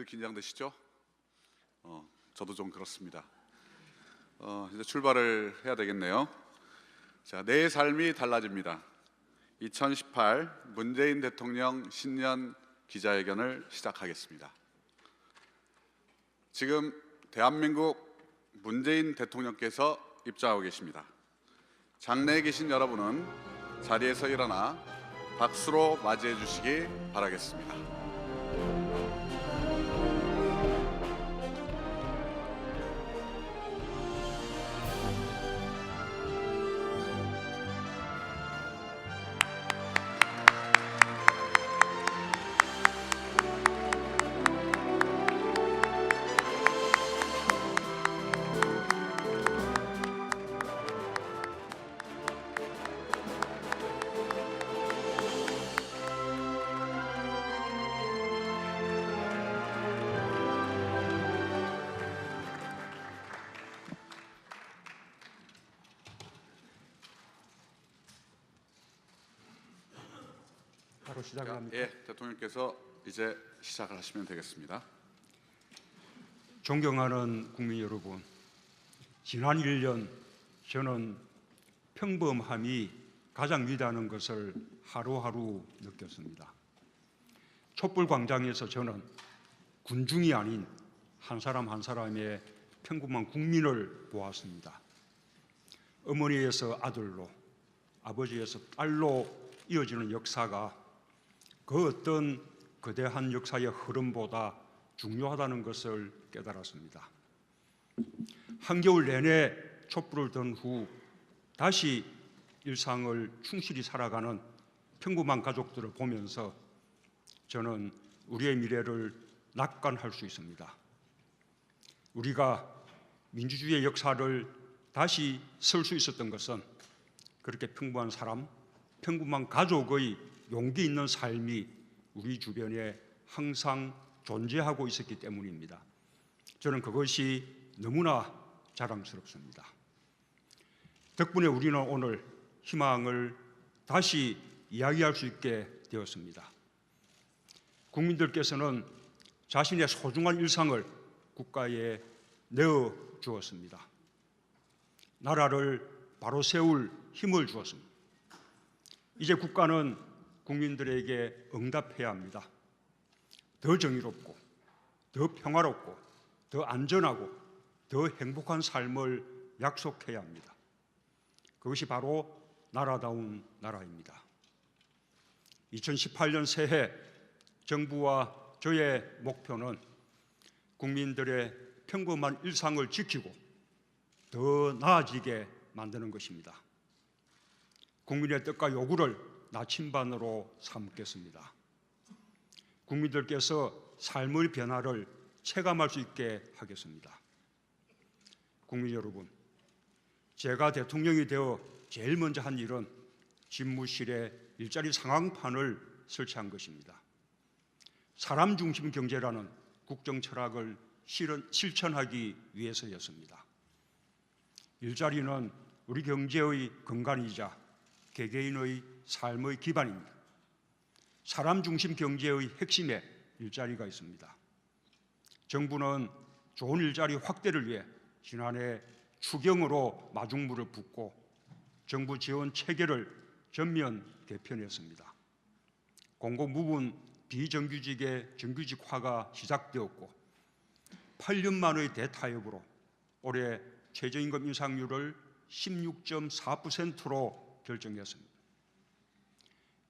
슬슬 긴장되시죠? 저도 좀 그렇습니다. 이제 출발을 해야 되겠네요. 자, 내 삶이 달라집니다. 2018 문재인 대통령 신년 기자회견을 시작하겠습니다. 지금 대한민국 문재인 대통령께서 입장하고 계십니다. 장내에 계신 여러분은 자리에서 일어나 박수로 맞이해 주시기 바라겠습니다. 바로 시작을 합니다. 예, 대통령께서 이제 시작을 하시면 되겠습니다. 존경하는 국민 여러분, 지난 1년 저는 평범함이 가장 위대한 것을 하루하루 느꼈습니다. 촛불광장에서 저는 군중이 아닌 한 사람 한 사람의 평범한 국민을 보았습니다. 어머니에서 아들로, 아버지에서 딸로 이어지는 역사가 그 어떤 거대한 역사의 흐름보다 중요하다는 것을 깨달았습니다. 한겨울 내내 촛불을 든 후 다시 일상을 충실히 살아가는 평범한 가족들을 보면서 저는 우리의 미래를 낙관할 수 있습니다. 우리가 민주주의의 역사를 다시 쓸 수 있었던 것은 그렇게 평범한 사람, 평범한 가족의 용기 있는 삶이 우리 주변에 항상 존재하고 있었기 때문입니다. 저는 그것이 너무나 자랑스럽습니다. 덕분에 우리는 오늘 희망을 다시 이야기할 수 있게 되었습니다. 국민들께서는 자신의 소중한 일상을 국가에 내어 주었습니다. 나라를 바로 세울 힘을 주었습니다. 이제 국가는 국민들에게 응답해야 합니다. 더 정의롭고, 더 평화롭고, 더 안전하고, 더 행복한 삶을 약속해야 합니다. 그것이 바로 나라다운 나라입니다. 2018년 새해 정부와 저의 목표는 국민들의 평범한 일상을 지키고 더 나아지게 만드는 것입니다. 국민의 뜻과 요구를 나침반으로 삼겠습니다. 국민들께서 삶의 변화를 체감할 수 있게 하겠습니다. 국민 여러분, 제가 대통령이 되어 제일 먼저 한 일은 집무실에 일자리 상황판을 설치한 것입니다. 사람 중심 경제라는 국정 철학을 실천하기 위해서였습니다. 일자리는 우리 경제의 근간이자 개개인의 삶의 기반입니다. 사람 중심 경제의 핵심에 일자리가 있습니다. 정부는 좋은 일자리 확대를 위해 지난해 추경으로 마중물을 붓고 정부 지원 체계를 전면 개편했습니다. 공공부문 비정규직의 정규직화가 시작되었고 8년 만의 대타협으로 올해 최저임금 인상률을 16.4%로 결정했습니다.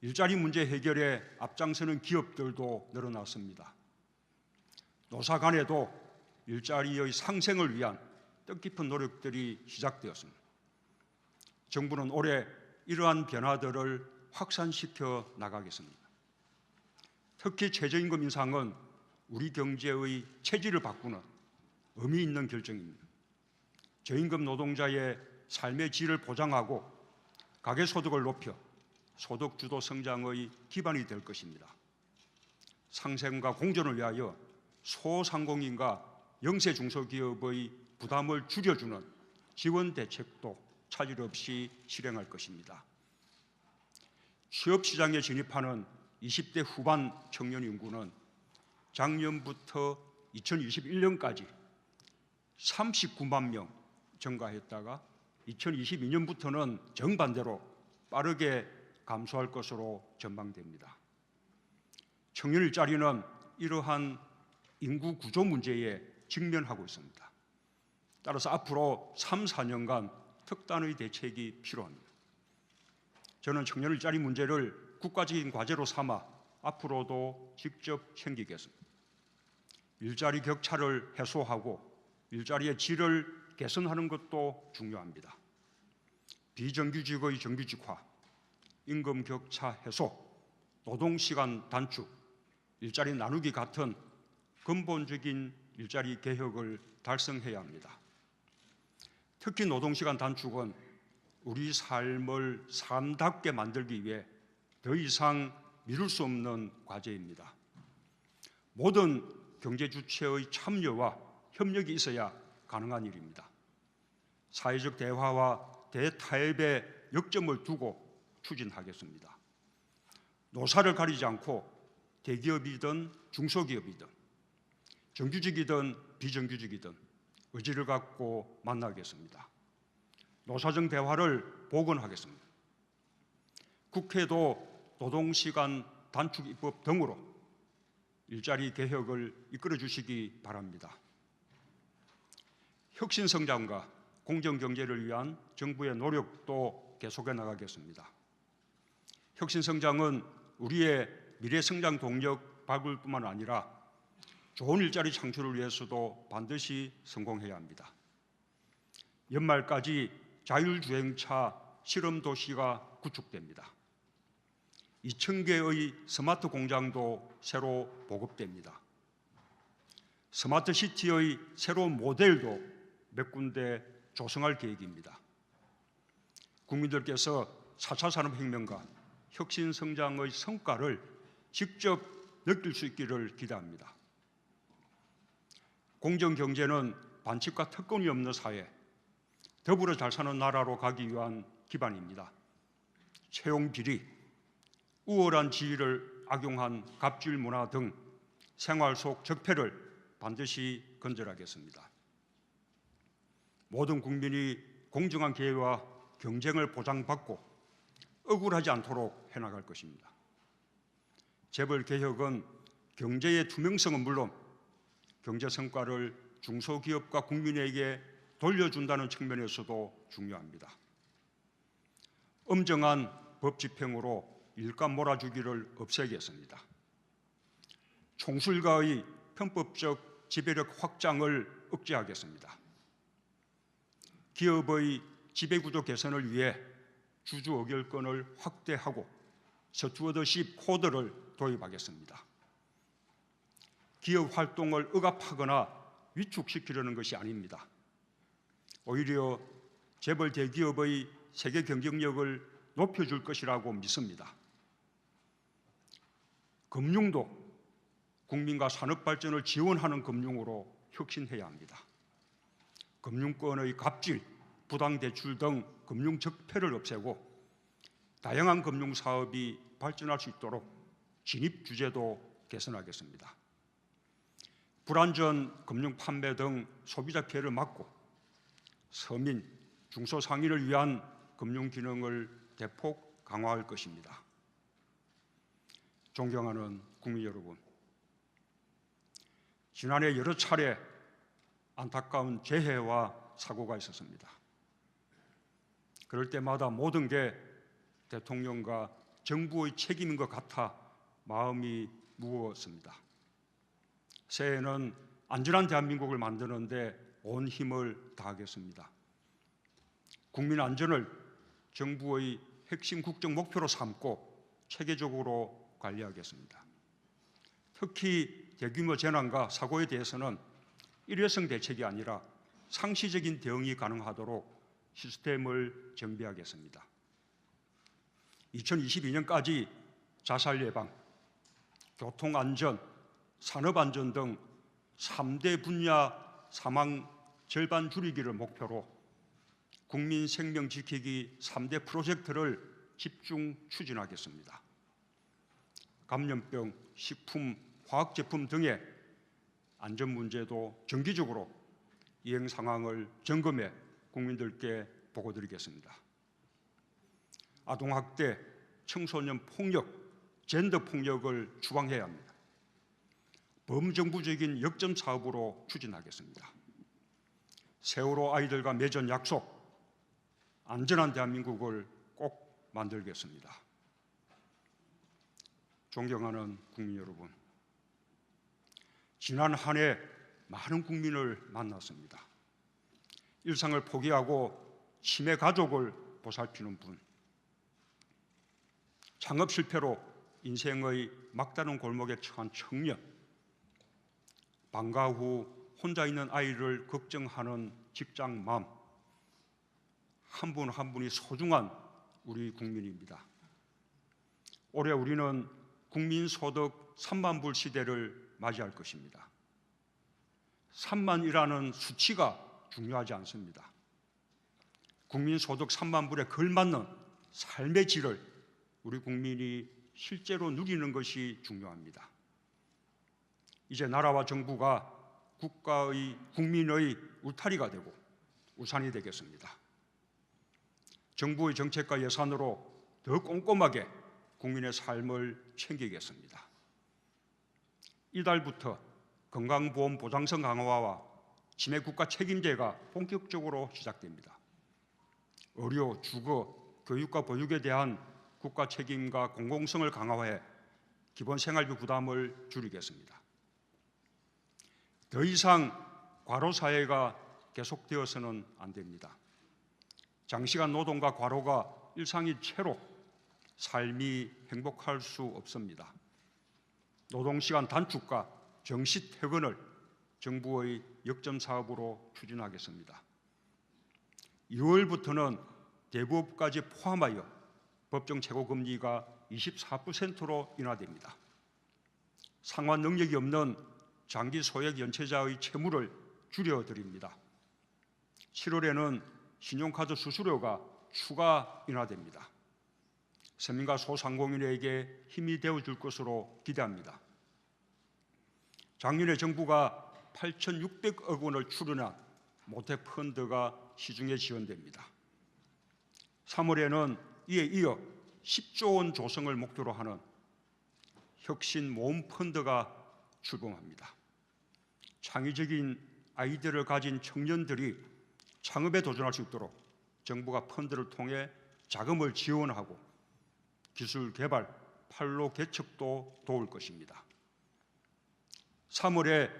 일자리 문제 해결에 앞장서는 기업들도 늘어났습니다. 노사 간에도 일자리의 상생을 위한 뜻깊은 노력들이 시작되었습니다. 정부는 올해 이러한 변화들을 확산시켜 나가겠습니다. 특히 최저임금 인상은 우리 경제의 체질을 바꾸는 의미 있는 결정입니다. 저임금 노동자의 삶의 질을 보장하고 가계소득을 높여 소득주도 성장의 기반이 될 것입니다. 상생과 공존을 위하여 소상공인과 영세 중소기업의 부담을 줄여주는 지원 대책도 차질 없이 실행할 것입니다. 취업시장에 진입하는 20대 후반 청년 인구는 작년부터 2021년까지 39만 명 증가했다가 2022년부터는 정반대로 빠르게 감소할 것으로 전망됩니다. 청년 일자리는 이러한 인구 구조 문제에 직면하고 있습니다. 따라서 앞으로 3, 4년간 특단의 대책이 필요합니다. 저는 청년 일자리 문제를 국가적인 과제로 삼아 앞으로도 직접 챙기겠습니다. 일자리 격차를 해소하고 일자리의 질을 개선하는 것도 중요합니다. 비정규직의 정규직화, 임금 격차 해소, 노동시간 단축, 일자리 나누기 같은 근본적인 일자리 개혁을 달성해야 합니다. 특히 노동시간 단축은 우리 삶을 삶답게 만들기 위해 더 이상 미룰 수 없는 과제입니다. 모든 경제 주체의 참여와 협력이 있어야 가능한 일입니다. 사회적 대화와 대타협의 역점을 두고 추진하겠습니다. 노사를 가리지 않고 대기업이든 중소기업이든 정규직이든 비정규직이든 의지를 갖고 만나겠습니다. 노사정 대화를 복원하겠습니다. 국회도 노동시간 단축 입법 등으로 일자리 개혁을 이끌어 주시기 바랍니다. 혁신성장과 공정경제를 위한 정부의 노력도 계속해 나가겠습니다. 혁신성장은 우리의 미래성장 동력 발굴 뿐만 아니라 좋은 일자리 창출을 위해서도 반드시 성공해야 합니다. 연말까지 자율주행차 실험도시가 구축됩니다. 2,000개의 스마트 공장도 새로 보급됩니다. 스마트시티의 새로운 모델도 몇 군데 조성할 계획입니다. 국민들께서 4차 산업혁명과 혁신성장의 성과를 직접 느낄 수 있기를 기대합니다. 공정경제는 반칙과 특권이 없는 사회, 더불어 잘 사는 나라로 가기 위한 기반입니다. 채용비리, 우월한 지위를 악용한 갑질 문화 등 생활 속 적폐를 반드시 건절하겠습니다. 모든 국민이 공정한 기회와 경쟁을 보장받고 억울하지 않도록 해나갈 것입니다. 재벌 개혁은 경제의 투명성은 물론 경제 성과를 중소기업과 국민에게 돌려준다는 측면에서도 중요합니다. 엄정한 법 집행으로 일감 몰아주기를 없애겠습니다. 총수일가의 편법적 지배력 확장을 억제하겠습니다. 기업의 지배구조 개선을 위해 주주 의결권을 확대하고 스튜어드십 코드를 도입하겠습니다. 기업 활동을 억압하거나 위축시키려는 것이 아닙니다. 오히려 재벌 대기업의 세계 경쟁력을 높여줄 것이라고 믿습니다. 금융도 국민과 산업 발전을 지원하는 금융으로 혁신해야 합니다. 금융권의 갑질, 부당대출 등 금융 적폐를 없애고 다양한 금융사업이 발전할 수 있도록 진입 규제도 개선하겠습니다. 불안전 금융 판매 등 소비자 피해를 막고 서민, 중소상인을 위한 금융 기능을 대폭 강화할 것입니다. 존경하는 국민 여러분, 지난해 여러 차례 안타까운 재해와 사고가 있었습니다. 그럴 때마다 모든 게 대통령과 정부의 책임인 것 같아 마음이 무거웠습니다. 새해에는 안전한 대한민국을 만드는 데 온 힘을 다하겠습니다. 국민 안전을 정부의 핵심 국정 목표로 삼고 체계적으로 관리하겠습니다. 특히 대규모 재난과 사고에 대해서는 일회성 대책이 아니라 상시적인 대응이 가능하도록 시스템을 정비하겠습니다. 2022년까지 자살 예방, 교통안전, 산업안전 등 3대 분야 사망 절반 줄이기를 목표로 국민 생명 지키기 3대 프로젝트를 집중 추진하겠습니다. 감염병, 식품, 화학제품 등의 안전 문제도 정기적으로 이행 상황을 점검해 국민들께 보고드리겠습니다. 아동학대, 청소년 폭력, 젠더 폭력을 추방해야 합니다. 범정부적인 역점 사업으로 추진하겠습니다. 세월호 아이들과 맺은 약속, 안전한 대한민국을 꼭 만들겠습니다. 존경하는 국민 여러분, 지난 한 해 많은 국민을 만났습니다. 일상을 포기하고 치매 가족을 보살피는 분, 창업 실패로 인생의 막다른 골목에 처한 청년, 방과 후 혼자 있는 아이를 걱정하는 직장맘, 한 분 한 분이 소중한 우리 국민입니다. 올해 우리는 국민소득 3만 불 시대를 맞이할 것입니다. 3만이라는 수치가 중요하지 않습니다. 국민소득 3만 불에 걸맞는 삶의 질을 우리 국민이 실제로 누리는 것이 중요합니다. 이제 나라와 정부가 국가의 국민의 울타리가 되고 우산이 되겠습니다. 정부의 정책과 예산으로 더 꼼꼼하게 국민의 삶을 챙기겠습니다. 이달부터 건강보험 보장성 강화와 치매 국가 책임제가 본격적으로 시작됩니다. 의료, 주거, 교육과 보육에 대한 국가 책임과 공공성을 강화해 기본 생활비 부담을 줄이겠습니다. 더 이상 과로 사회가 계속되어서는 안 됩니다. 장시간 노동과 과로가 일상인 채로 삶이 행복할 수 없습니다. 노동시간 단축과 정시 퇴근을 정부의 역점 사업으로 추진하겠습니다. 2월부터는 대부업까지 포함하여 법정 최고금리가 24%로 인하됩니다. 상환 능력이 없는 장기 소액 연체자의 채무를 줄여드립니다. 7월에는 신용카드 수수료가 추가 인하됩니다. 서민과 소상공인에게 힘이 되어줄 것으로 기대합니다. 작년에 정부가 8,600억 원을 출연한 모태펀드가 시중에 지원됩니다. 3월에는 이에 이어 10조 원 조성을 목표로 하는 혁신 모금 펀드가 출범합니다. 창의적인 아이디어를 가진 청년들이 창업에 도전할 수 있도록 정부가 펀드를 통해 자금을 지원하고 기술 개발, 판로 개척도 도울 것입니다. 3월에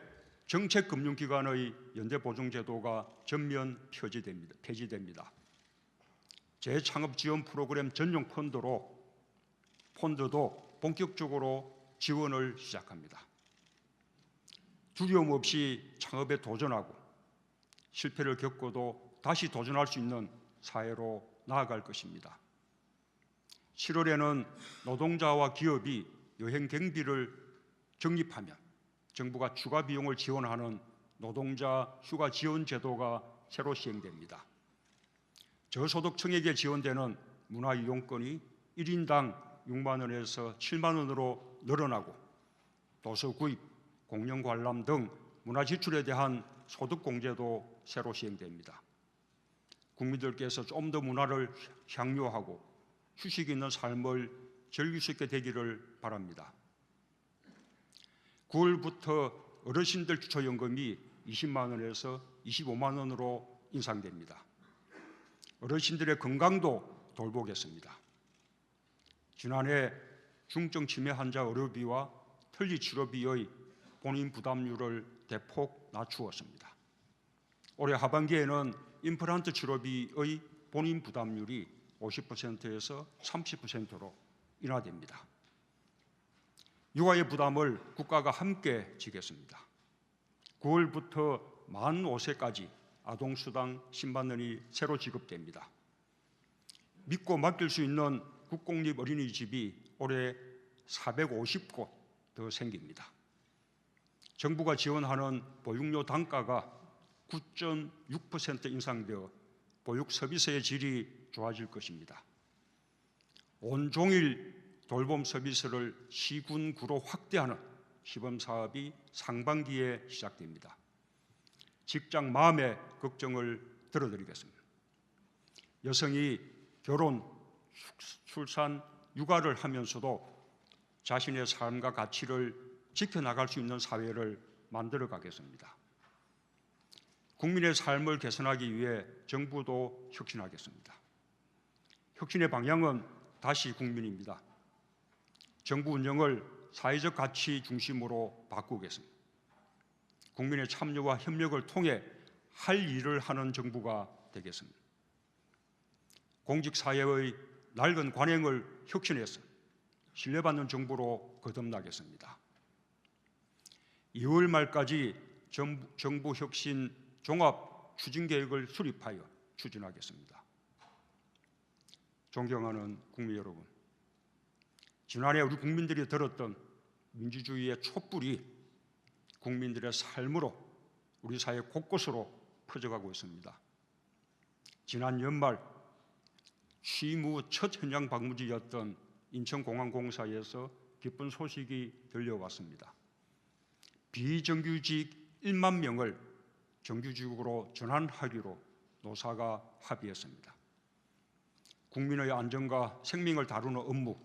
정책금융기관의 연대보증제도가 전면 폐지됩니다. 재창업 지원 프로그램 전용 펀드도 본격적으로 지원을 시작합니다. 두려움 없이 창업에 도전하고 실패를 겪어도 다시 도전할 수 있는 사회로 나아갈 것입니다. 7월에는 노동자와 기업이 여행 경비를 적립하면 정부가 추가 비용을 지원하는 노동자 휴가 지원 제도가 새로 시행됩니다. 저소득층에게 지원되는 문화이용권이 1인당 6만 원에서 7만 원으로 늘어나고 도서 구입, 공연 관람 등 문화 지출에 대한 소득 공제도 새로 시행됩니다. 국민들께서 좀 더 문화를 향유하고 휴식 있는 삶을 즐길 수 있게 되기를 바랍니다. 9월부터 어르신들 기초연금이 20만 원에서 25만 원으로 인상됩니다. 어르신들의 건강도 돌보겠습니다. 지난해 중증 치매 환자 의료비와 틀니 치료비의 본인 부담률을 대폭 낮추었습니다. 올해 하반기에는 임플란트 치료비의 본인 부담률이 50%에서 30%로 인하됩니다. 육아의 부담을 국가가 함께 지겠습니다. 9월부터 만 5세까지 아동수당 10만 원이 새로 지급됩니다. 믿고 맡길 수 있는 국공립 어린이집이 올해 450곳 더 생깁니다. 정부가 지원하는 보육료 단가가 9.6% 인상되어 보육 서비스의 질이 좋아질 것입니다. 온종일 돌봄 서비스를 시군구로 확대하는 시범 사업이 상반기에 시작됩니다. 직장 마음의 걱정을 들어드리겠습니다. 여성이 결혼, 출산, 육아를 하면서도 자신의 삶과 가치를 지켜나갈 수 있는 사회를 만들어 가겠습니다. 국민의 삶을 개선하기 위해 정부도 혁신하겠습니다. 혁신의 방향은 다시 국민입니다. 정부 운영을 사회적 가치 중심으로 바꾸겠습니다. 국민의 참여와 협력을 통해 할 일을 하는 정부가 되겠습니다. 공직사회의 낡은 관행을 혁신해서 신뢰받는 정부로 거듭나겠습니다. 2월 말까지 정부 혁신 종합 추진계획을 수립하여 추진하겠습니다. 존경하는 국민 여러분, 지난해 우리 국민들이 들었던 민주주의의 촛불이 국민들의 삶으로 우리 사회 곳곳으로 퍼져가고 있습니다. 지난 연말 취임 후 첫 현장 방문지였던 인천공항공사에서 기쁜 소식이 들려왔습니다. 비정규직 1만 명을 정규직으로 전환하기로 노사가 합의했습니다. 국민의 안전과 생명을 다루는 업무,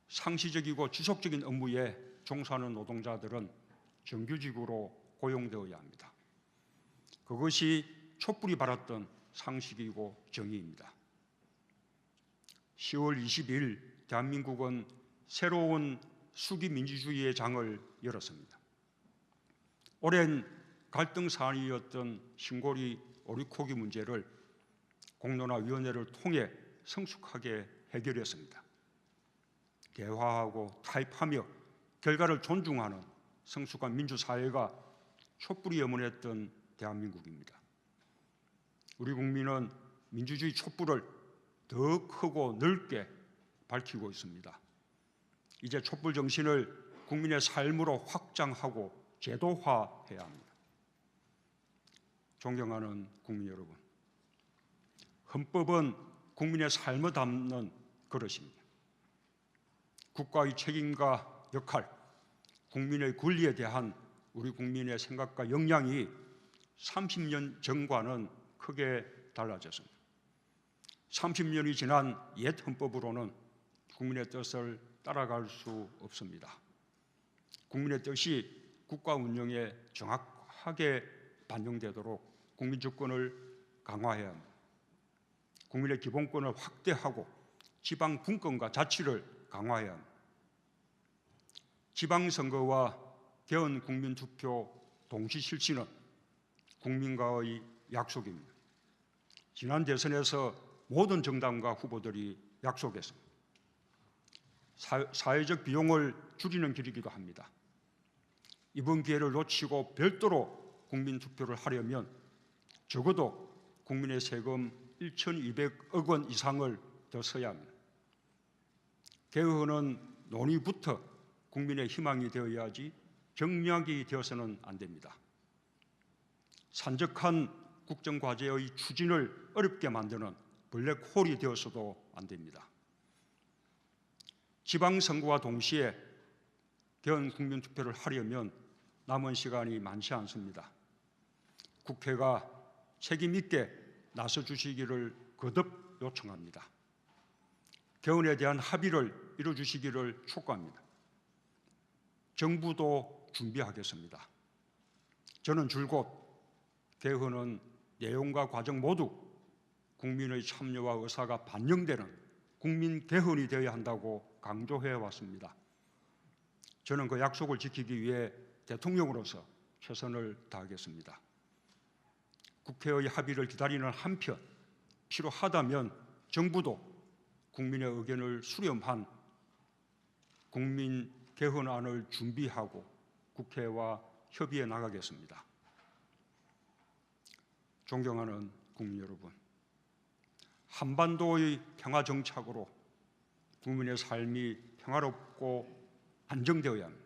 상시적이고 지속적인 업무에 종사하는 노동자들은 정규직으로 고용되어야 합니다. 그것이 촛불이 바랐던 상식이고 정의입니다. 10월 20일 대한민국은 새로운 수기 민주주의의 장을 열었습니다. 오랜 갈등 사안이었던 신고리 오리코기 문제를 공론화위원회를 통해 성숙하게 해결했습니다. 대화하고 타협하며 결과를 존중하는 성숙한 민주사회가 촛불이 염원했던 대한민국입니다. 우리 국민은 민주주의 촛불을 더 크고 넓게 밝히고 있습니다. 이제 촛불 정신을 국민의 삶으로 확장하고 제도화해야 합니다. 존경하는 국민 여러분, 헌법은 국민의 삶을 담는 그릇입니다. 국가의 책임과 역할, 국민의 권리에 대한 우리 국민의 생각과 역량이 30년 전과는 크게 달라졌습니다. 30년이 지난 옛 헌법으로는 국민의 뜻을 따라갈 수 없습니다. 국민의 뜻이 국가 운영에 정확하게 반영되도록 국민 주권을 강화해야 합니다. 국민의 기본권을 확대하고 지방 분권과 자치를 강화해야 합니다. 지방선거와 개헌 국민투표 동시 실시는 국민과의 약속입니다. 지난 대선에서 모든 정당과 후보들이 약속했습니다. 사회적 비용을 줄이는 길이기도 합니다. 이번 기회를 놓치고 별도로 국민투표를 하려면 적어도 국민의 세금 1,200억 원 이상을 더 써야 합니다. 개헌은 논의부터 국민의 희망이 되어야지 경략이 되어서는 안 됩니다. 산적한 국정과제의 추진을 어렵게 만드는 블랙홀이 되어서도 안 됩니다. 지방선거와 동시에 개헌 국민투표를 하려면 남은 시간이 많지 않습니다. 국회가 책임 있게 나서주시기를 거듭 요청합니다. 개헌에 대한 합의를 이뤄주시기를 촉구합니다. 정부도 준비하겠습니다. 저는 줄곧 개헌은 내용과 과정 모두 국민의 참여와 의사가 반영되는 국민 개헌이 되어야 한다고 강조해 왔습니다. 저는 그 약속을 지키기 위해 대통령으로서 최선을 다하겠습니다. 국회의 합의를 기다리는 한편 필요하다면 정부도 국민의 의견을 수렴한 국민 개헌안을 준비하고 국회와 협의해 나가겠습니다. 존경하는 국민 여러분, 한반도의 평화 정착으로 국민의 삶이 평화롭고 안정되어야 합니다.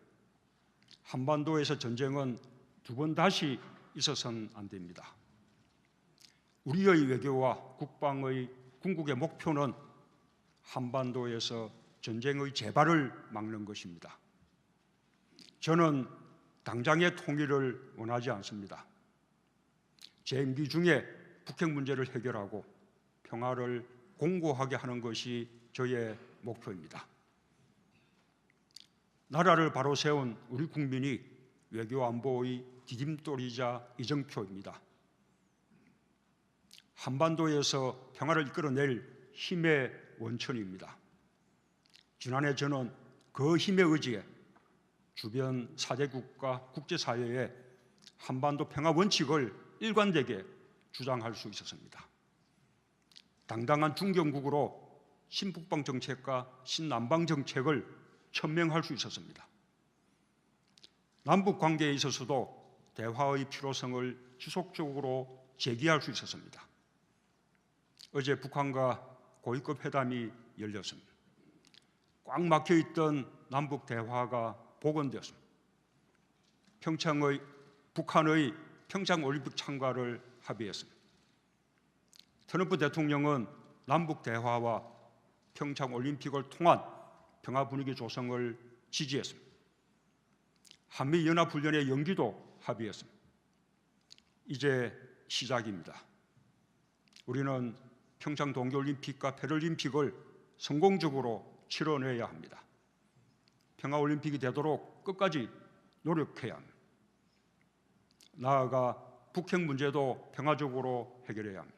한반도에서 전쟁은 두 번 다시 있어서는 안 됩니다. 우리의 외교와 국방의 궁극의 목표는 한반도에서 전쟁의 재발을 막는 것입니다. 저는 당장의 통일을 원하지 않습니다. 제 임기 중에 북핵 문제를 해결하고 평화를 공고하게 하는 것이 저의 목표입니다. 나라를 바로 세운 우리 국민이 외교 안보의 디딤돌이자 이정표입니다. 한반도에서 평화를 이끌어낼 힘의 원천입니다. 지난해 저는 그 힘의 의지에 주변 4대국가 국제사회에 한반도 평화 원칙을 일관되게 주장할 수 있었습니다. 당당한 중견국으로 신북방 정책과 신남방 정책을 천명할 수 있었습니다. 남북 관계에 있어서도 대화의 필요성을 지속적으로 제기할 수 있었습니다. 어제 북한과 고위급 회담이 열렸습니다. 꽉 막혀있던 남북 대화가 복원되었습니다. 북한의 평창올림픽 참가를 합의했습니다. 트럼프 대통령은 남북 대화와 평창올림픽을 통한 평화 분위기 조성을 지지했습니다. 한미연합훈련의 연기도 합의했습니다. 이제 시작입니다. 우리는 평창 동계올림픽과 패럴림픽을 성공적으로 치러내야 합니다. 평화올림픽이 되도록 끝까지 노력해야 합니다. 나아가 북핵 문제도 평화적으로 해결해야 합니다.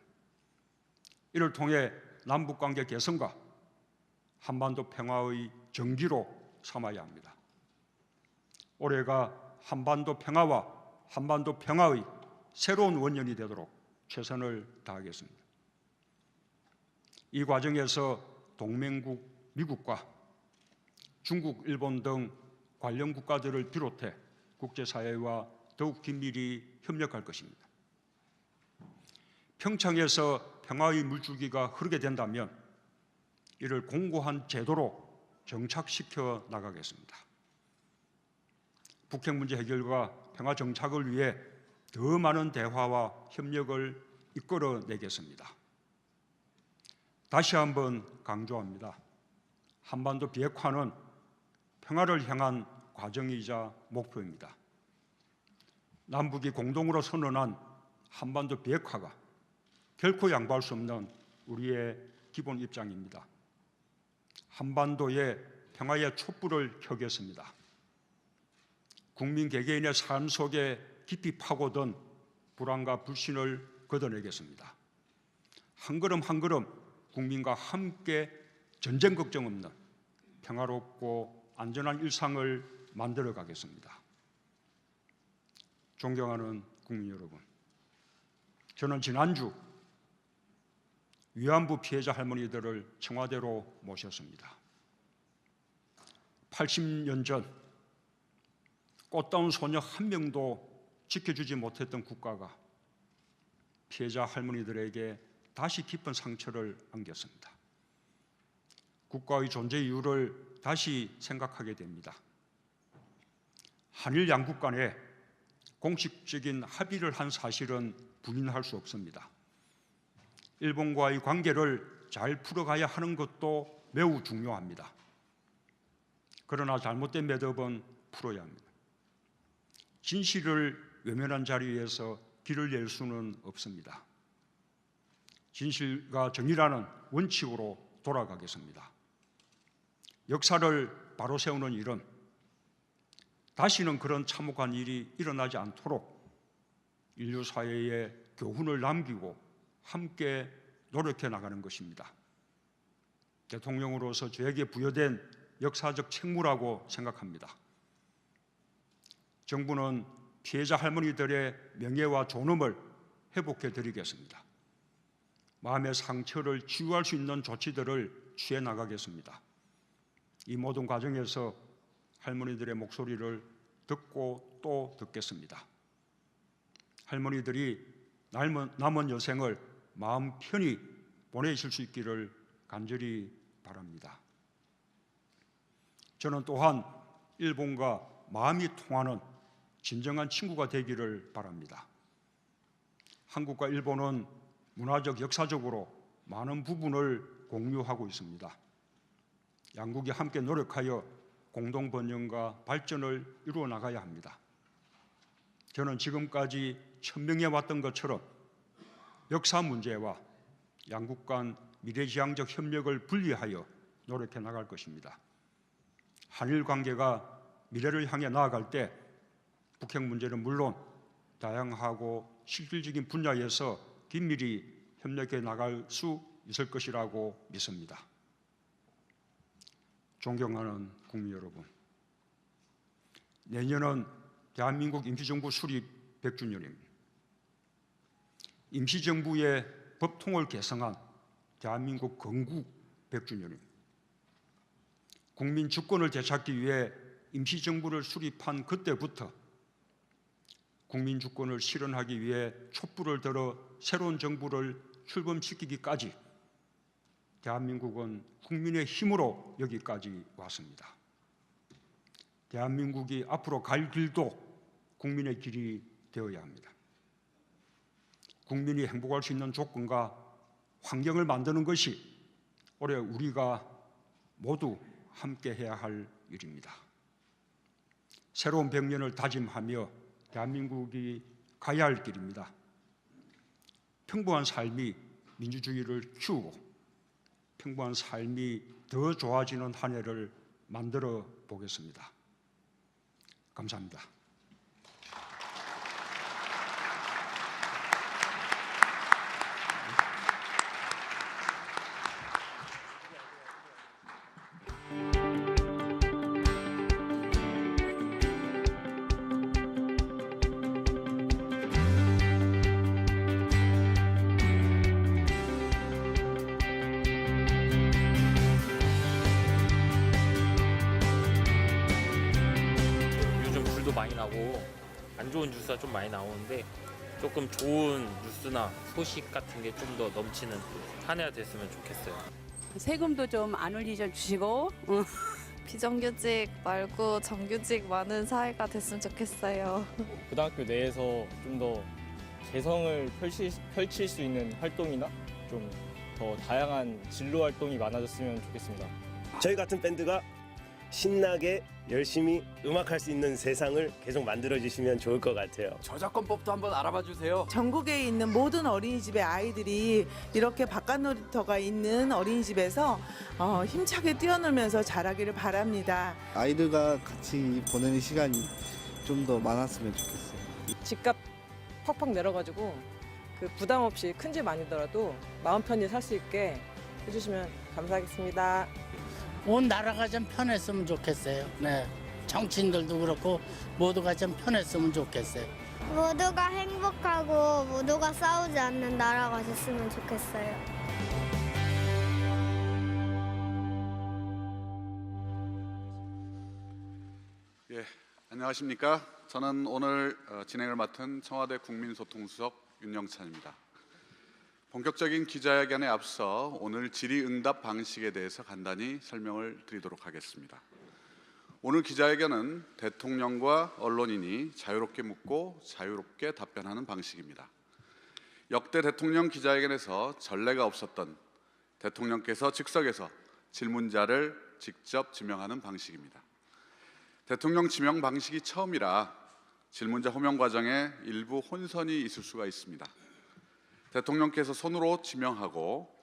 이를 통해 남북관계 개선과 한반도 평화의 정기로 삼아야 합니다. 올해가 한반도 평화와 한반도 평화의 새로운 원년이 되도록 최선을 다하겠습니다. 이 과정에서 동맹국 미국과 중국, 일본 등 관련 국가들을 비롯해 국제사회와 더욱 긴밀히 협력할 것입니다. 평창에서 평화의 물줄기가 흐르게 된다면 이를 공고한 제도로 정착시켜 나가겠습니다. 북핵 문제 해결과 평화 정착을 위해 더 많은 대화와 협력을 이끌어내겠습니다. 다시 한번 강조합니다. 한반도 비핵화는 평화를 향한 과정이자 목표입니다. 남북이 공동으로 선언한 한반도 비핵화가 결코 양보할 수 없는 우리의 기본 입장입니다. 한반도의 평화의 촛불을 켜겠습니다. 국민 개개인의 삶 속에 깊이 파고든 불안과 불신을 걷어내겠습니다. 한 걸음 한 걸음 국민과 함께 전쟁 걱정 없는 평화롭고 안전한 일상을 만들어 가겠습니다. 존경하는 국민 여러분, 저는 지난주 위안부 피해자 할머니들을 청와대로 모셨습니다. 80년 전 꽃다운 소녀 한 명도 지켜주지 못했던 국가가 피해자 할머니들에게 다시 깊은 상처를 안겼습니다. 국가의 존재 이유를 다시 생각하게 됩니다. 한일 양국 간에 공식적인 합의를 한 사실은 부인할 수 없습니다. 일본과의 관계를 잘 풀어가야 하는 것도 매우 중요합니다. 그러나 잘못된 매듭은 풀어야 합니다. 진실을 외면한 자리에서 길을 낼 수는 없습니다. 진실과 정의라는 원칙으로 돌아가겠습니다. 역사를 바로 세우는 일은 다시는 그런 참혹한 일이 일어나지 않도록 인류 사회에 교훈을 남기고 함께 노력해 나가는 것입니다. 대통령으로서 저에게 부여된 역사적 책무라고 생각합니다. 정부는 피해자 할머니들의 명예와 존엄을 회복해 드리겠습니다. 마음의 상처를 치유할 수 있는 조치들을 취해 나가겠습니다. 이 모든 과정에서 할머니들의 목소리를 듣고 또 듣겠습니다. 할머니들이 남은 여생을 마음 편히 보내실 수 있기를 간절히 바랍니다. 저는 또한 일본과 마음이 통하는 진정한 친구가 되기를 바랍니다. 한국과 일본은 문화적, 역사적으로 많은 부분을 공유하고 있습니다. 양국이 함께 노력하여 공동 번영과 발전을 이루어 나가야 합니다. 저는 지금까지 천명해 왔던 것처럼 역사 문제와 양국 간 미래지향적 협력을 분리하여 노력해 나갈 것입니다. 한일 관계가 미래를 향해 나아갈 때 북핵 문제는 물론 다양하고 실질적인 분야에서 긴밀히 협력해 나갈 수 있을 것이라고 믿습니다. 존경하는 국민 여러분, 내년은 대한민국 임시정부 수립 100주년입니다. 임시정부의 법통을 개성한 대한민국 건국 100주년입니다. 국민 주권을 되찾기 위해 임시정부를 수립한 그때부터 국민 주권을 실현하기 위해 촛불을 들어 새로운 정부를 출범시키기까지 대한민국은 국민의 힘으로 여기까지 왔습니다. 대한민국이 앞으로 갈 길도 국민의 길이 되어야 합니다. 국민이 행복할 수 있는 조건과 환경을 만드는 것이 올해 우리가 모두 함께 해야 할 일입니다. 새로운 100년을 다짐하며 대한민국이 가야 할 길입니다. 평범한 삶이 민주주의를 키우고 평범한 삶이 더 좋아지는 한 해를 만들어 보겠습니다. 감사합니다. 요즘 불도 많이 나고 안 좋은 뉴스가 좀 많이 나오는데 조금 좋은 뉴스나 소식 같은 게 좀 더 넘치는 한 해가 됐으면 좋겠어요. 세금도 좀 안 올리셔 주시고 비정규직 말고 정규직 많은 사회가 됐으면 좋겠어요. 고등학교 내에서 좀 더 개성을 펼칠 수 있는 활동이나 좀 더 다양한 진로 활동이 많아졌으면 좋겠습니다. 저희 같은 밴드가 신나게 열심히 음악할 수 있는 세상을 계속 만들어주시면 좋을 것 같아요. 저작권법도 한번 알아봐 주세요. 전국에 있는 모든 어린이집의 아이들이 이렇게 바깥 놀이터가 있는 어린이집에서 힘차게 뛰어놀면서 자라기를 바랍니다. 아이들과 같이 보내는 시간이 좀 더 많았으면 좋겠어요. 집값 팍팍 내려가지고 그 부담 없이 큰 집 아니더라도 마음 편히 살 수 있게 해주시면 감사하겠습니다. 온 나라가 좀 편했으면 좋겠어요. 네, 정치인들도 그렇고 모두가 좀 편했으면 좋겠어요. 모두가 행복하고 모두가 싸우지 않는 나라가 됐으면 좋겠어요. 예, 안녕하십니까? 저는 오늘 진행을 맡은 청와대 국민소통수석 윤영찬입니다. 본격적인 기자회견에 앞서 오늘 질의응답 방식에 대해서 간단히 설명을 드리도록 하겠습니다. 오늘 기자회견은 대통령과 언론인이 자유롭게 묻고 자유롭게 답변하는 방식입니다. 역대 대통령 기자회견에서 전례가 없었던 대통령께서 즉석에서 질문자를 직접 지명하는 방식입니다. 대통령 지명 방식이 처음이라 질문자 호명 과정에 일부 혼선이 있을 수가 있습니다. 대통령께서 손으로 지명하고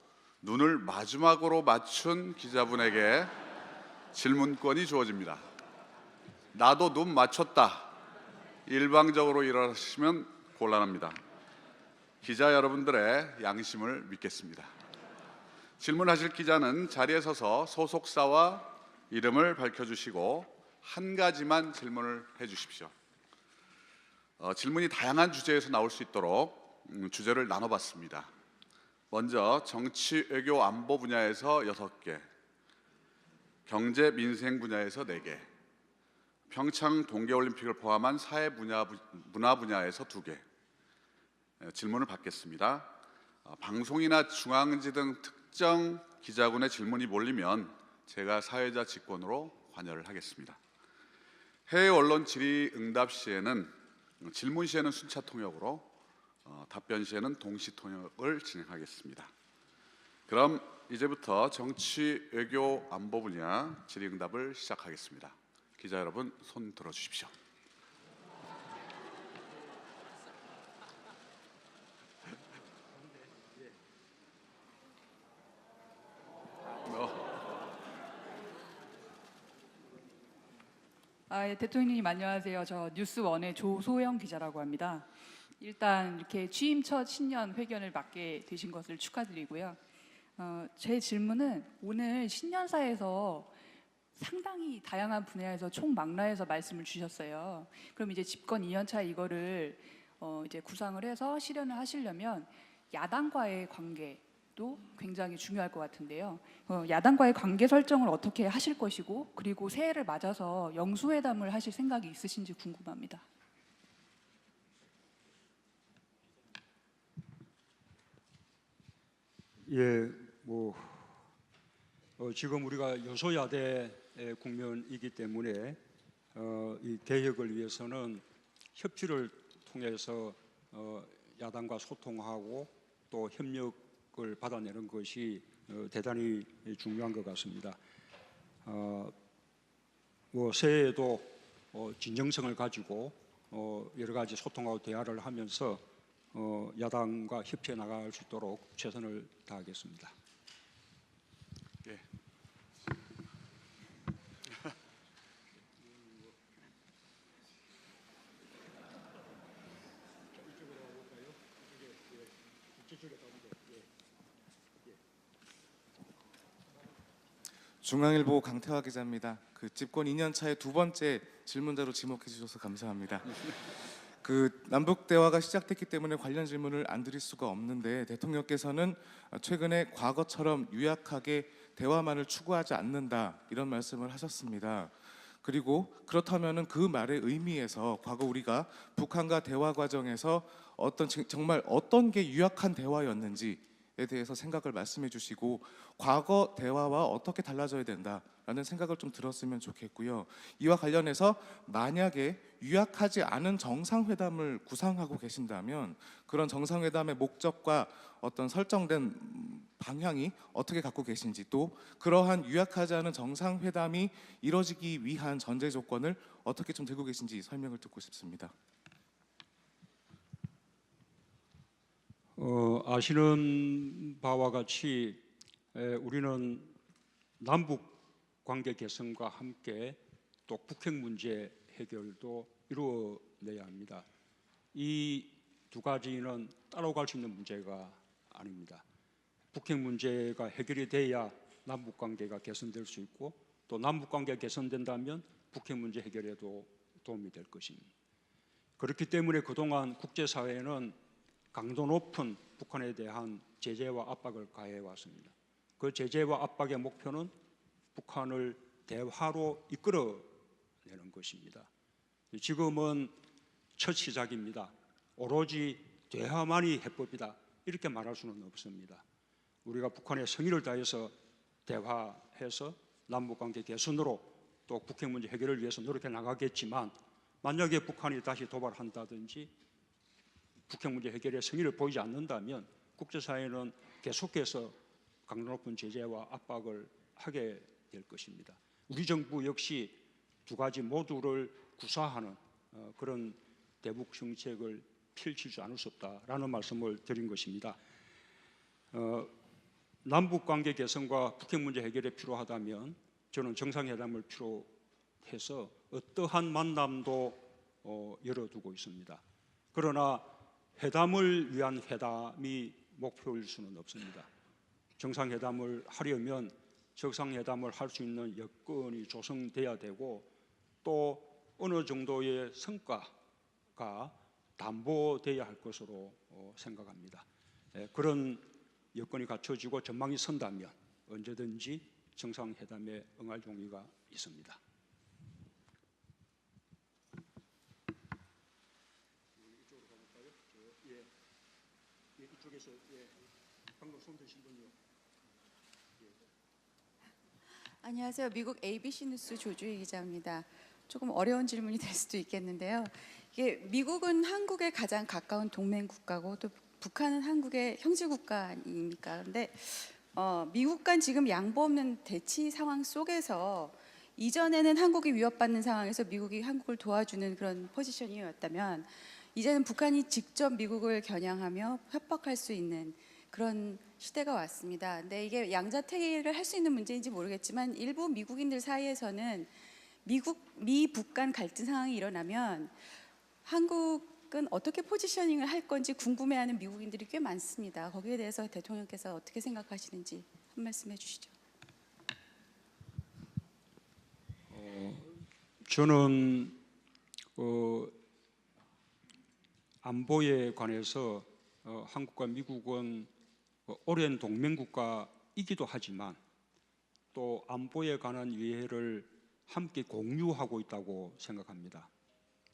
눈을 마지막으로 맞춘 기자분에게 질문권이 주어집니다. 나도 눈 맞췄다. 일방적으로 일하시면 곤란합니다. 기자 여러분들의 양심을 믿겠습니다. 질문하실 기자는 자리에 서서 소속사와 이름을 밝혀주시고 한 가지만 질문을 해주십시오. 질문이 다양한 주제에서 나올 수 있도록 주제를 나눠봤습니다. 먼저 정치, 외교, 안보 분야에서 6개, 경제, 민생 분야에서 4개, 평창 동계올림픽을 포함한 사회 분야, 문화 분야에서 2개 질문을 받겠습니다. 방송이나 중앙지 등 특정 기자군의 질문이 몰리면 제가 사회자 직권으로 관여를 하겠습니다. 해외 언론 질의응답 시에는 질문 시에는 순차 통역으로 답변 시에는 동시 통역을 진행하겠습니다. 그럼 이제부터 정치, 외교, 안보 분야 질의응답을 시작하겠습니다. 기자 여러분 손 들어 주십시오. 예, 대통령님 안녕하세요. 저 뉴스원의 조소영 기자라고 합니다. 일단 이렇게 취임 첫 신년 회견을 맡게 되신 것을 축하드리고요. 제 질문은 오늘 신년사에서 상당히 다양한 분야에서 총망라해서 말씀을 주셨어요. 그럼 이제 집권 2년차 이거를 이제 구상을 해서 실현을 하시려면 야당과의 관계도 굉장히 중요할 것 같은데요. 야당과의 관계 설정을 어떻게 하실 것이고, 그리고 새해를 맞아서 영수회담을 하실 생각이 있으신지 궁금합니다. 예, 지금 우리가 여소야대의 국면이기 때문에 이 개혁을 위해서는 협치를 통해서 야당과 소통하고 또 협력을 받아내는 것이 대단히 중요한 것 같습니다. 새해에도 진정성을 가지고 여러 가지 소통하고 대화를 하면서 야당과 협치해 나갈 수 있도록 최선을 다하겠습니다. 예. 중앙일보 강태화 기자입니다. 그 집권 2년 차의 두 번째 질문자로 지목해 주셔서 감사합니다. 그 남북 대화가 시작됐기 때문에 관련 질문을 안 드릴 수가 없는데, 대통령께서는 최근에 과거처럼 유약하게 대화만을 추구하지 않는다 이런 말씀을 하셨습니다. 그리고 그렇다면은 그 말의 의미에서 과거 우리가 북한과 대화 과정에서 정말 어떤 게 유약한 대화였는지에 대해서 생각을 말씀해 주시고, 과거 대화와 어떻게 달라져야 된다라는 생각을 좀 들었으면 좋겠고요. 이와 관련해서 만약에 유약하지 않은 정상회담을 구상하고 계신다면 그런 정상회담의 목적과 어떤 설정된 방향이 어떻게 갖고 계신지, 또 그러한 유약하지 않은 정상회담이 이뤄지기 위한 전제 조건을 어떻게 좀 들고 계신지 설명을 듣고 싶습니다. 아시는 바와 같이 우리는 남북 관계 개선과 함께 또 북핵 문제 해결도 이루어내야 합니다. 이 두 가지는 따로 갈 수 있는 문제가 아닙니다. 북핵 문제가 해결이 돼야 남북 관계가 개선될 수 있고, 또 남북 관계가 개선된다면 북핵 문제 해결에도 도움이 될 것입니다. 그렇기 때문에 그동안 국제사회는 강도 높은 북한에 대한 제재와 압박을 가해 왔습니다. 그 제재와 압박의 목표는 북한을 대화로 이끌어내는 것입니다. 지금은 첫 시작입니다. 오로지 대화만이 해법이다 이렇게 말할 수는 없습니다. 우리가 북한의 성의를 다해서 대화해서 남북관계 개선으로 또 북핵 문제 해결을 위해서 노력해 나가겠지만, 만약에 북한이 다시 도발한다든지 북핵 문제 해결에 성의를 보이지 않는다면 국제사회는 계속해서 강도 높은 제재와 압박을 하게 될 것입니다. 우리 정부 역시 두 가지 모두를 구사하는 그런 대북 정책을 펼치지 않을 수 없다라는 말씀을 드린 것입니다. 남북 관계 개선과 북핵 문제 해결에 필요하다면 저는 정상회담을 필요해서 어떠한 만남도 열어두고 있습니다. 그러나 회담을 위한 회담이 목표일 수는 없습니다. 정상회담을 하려면 정상회담을 할 수 있는 여건이 조성돼야 되고, 또 어느 정도의 성과가 담보돼야 할 것으로 생각합니다. 그런 여건이 갖춰지고 전망이 선다면 언제든지 정상회담에 응할 용의가 있습니다. 이쪽에서 방금 손 드신 분이요. 안녕하세요. 미국 ABC 뉴스 조주희 기자입니다. 조금 어려운 질문이 될 수도 있겠는데요. 이게 미국은 한국에 가장 가까운 동맹 국가고 또 북한은 한국의 형제 국가입니까? 그런데 미국 간 지금 양보 없는 대치 상황 속에서 이전에는 한국이 위협받는 상황에서 미국이 한국을 도와주는 그런 포지셔닝이었다면 이제는 북한이 직접 미국을 겨냥하며 협박할 수 있는 그런 시대가 왔습니다. 근데 이게 양자택일을 할 수 있는 문제인지 모르겠지만 일부 미국인들 사이에서는 미북 간 갈등 상황이 일어나면 한국은 어떻게 포지셔닝을 할 건지 궁금해하는 미국인들이 꽤 많습니다. 거기에 대해서 대통령께서 어떻게 생각하시는지 한 말씀 해주시죠. 저는 안보에 관해서 한국과 미국은 오랜 동맹국가이기도 하지만 또 안보에 관한 이해를 함께 공유하고 있다고 생각합니다.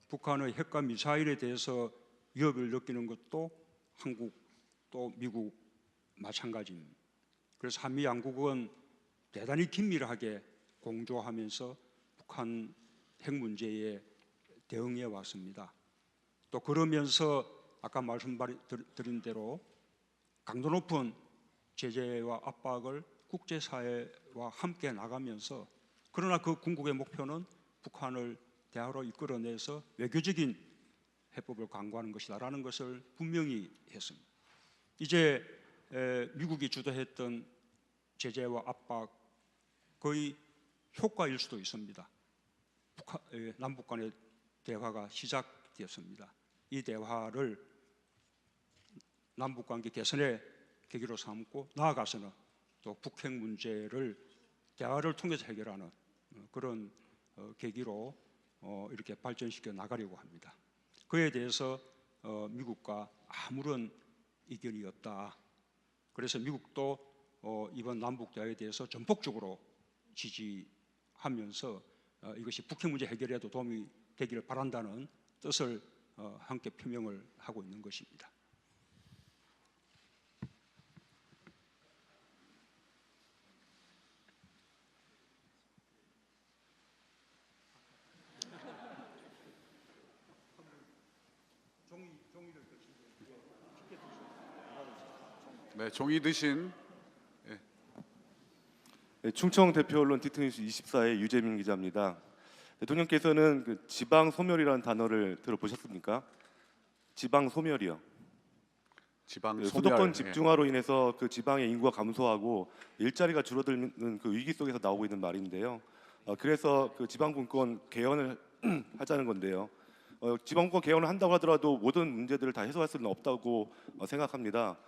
북한의 핵과 미사일에 대해서 위협을 느끼는 것도 한국 또 미국 마찬가지입니다. 그래서 한미 양국은 대단히 긴밀하게 공조하면서 북한 핵 문제에 대응해 왔습니다. 또 그러면서 아까 말씀드린 대로 강도 높은 제재와 압박을 국제사회와 함께 나가면서 그러나 그 궁극의 목표는 북한을 대화로 이끌어내서 외교적인 해법을 강구하는 것이다라는 것을 분명히 했습니다. 이제 미국이 주도했던 제재와 압박 거의 효과일 수도 있습니다. 남북 간의 대화가 시작되었습니다. 이 대화를 남북 관계 개선의 계기로 삼고 나아가서는 또 북핵 문제를 대화를 통해서 해결하는 그런 계기로 이렇게 발전시켜 나가려고 합니다. 그에 대해서 미국과 아무런 이견이 없다. 그래서 미국도 이번 남북 대화에 대해서 전폭적으로 지지하면서 이것이 북핵 문제 해결에도 도움이 되기를 바란다는 뜻을 함께 표명을 하고 있는 것입니다. 네, 종이 드신 네, 충청 대표 언론 디트니스 24의 유재민 기자입니다. 대통령께서는 그 지방 소멸이라는 단어를 들어보셨습니까? 지방 소멸이요. 지방 소멸. 수도권 집중화로 인해서 그 지방의 인구가 감소하고 일자리가 줄어드는 그 위기 속에서 나오고 있는 말인데요. 그래서 그 지방분권 개헌을 하자는 건데요. 지방분권 개헌을 한다고 하더라도 모든 문제들을 다 해소할 수는 없다고 생각합니다.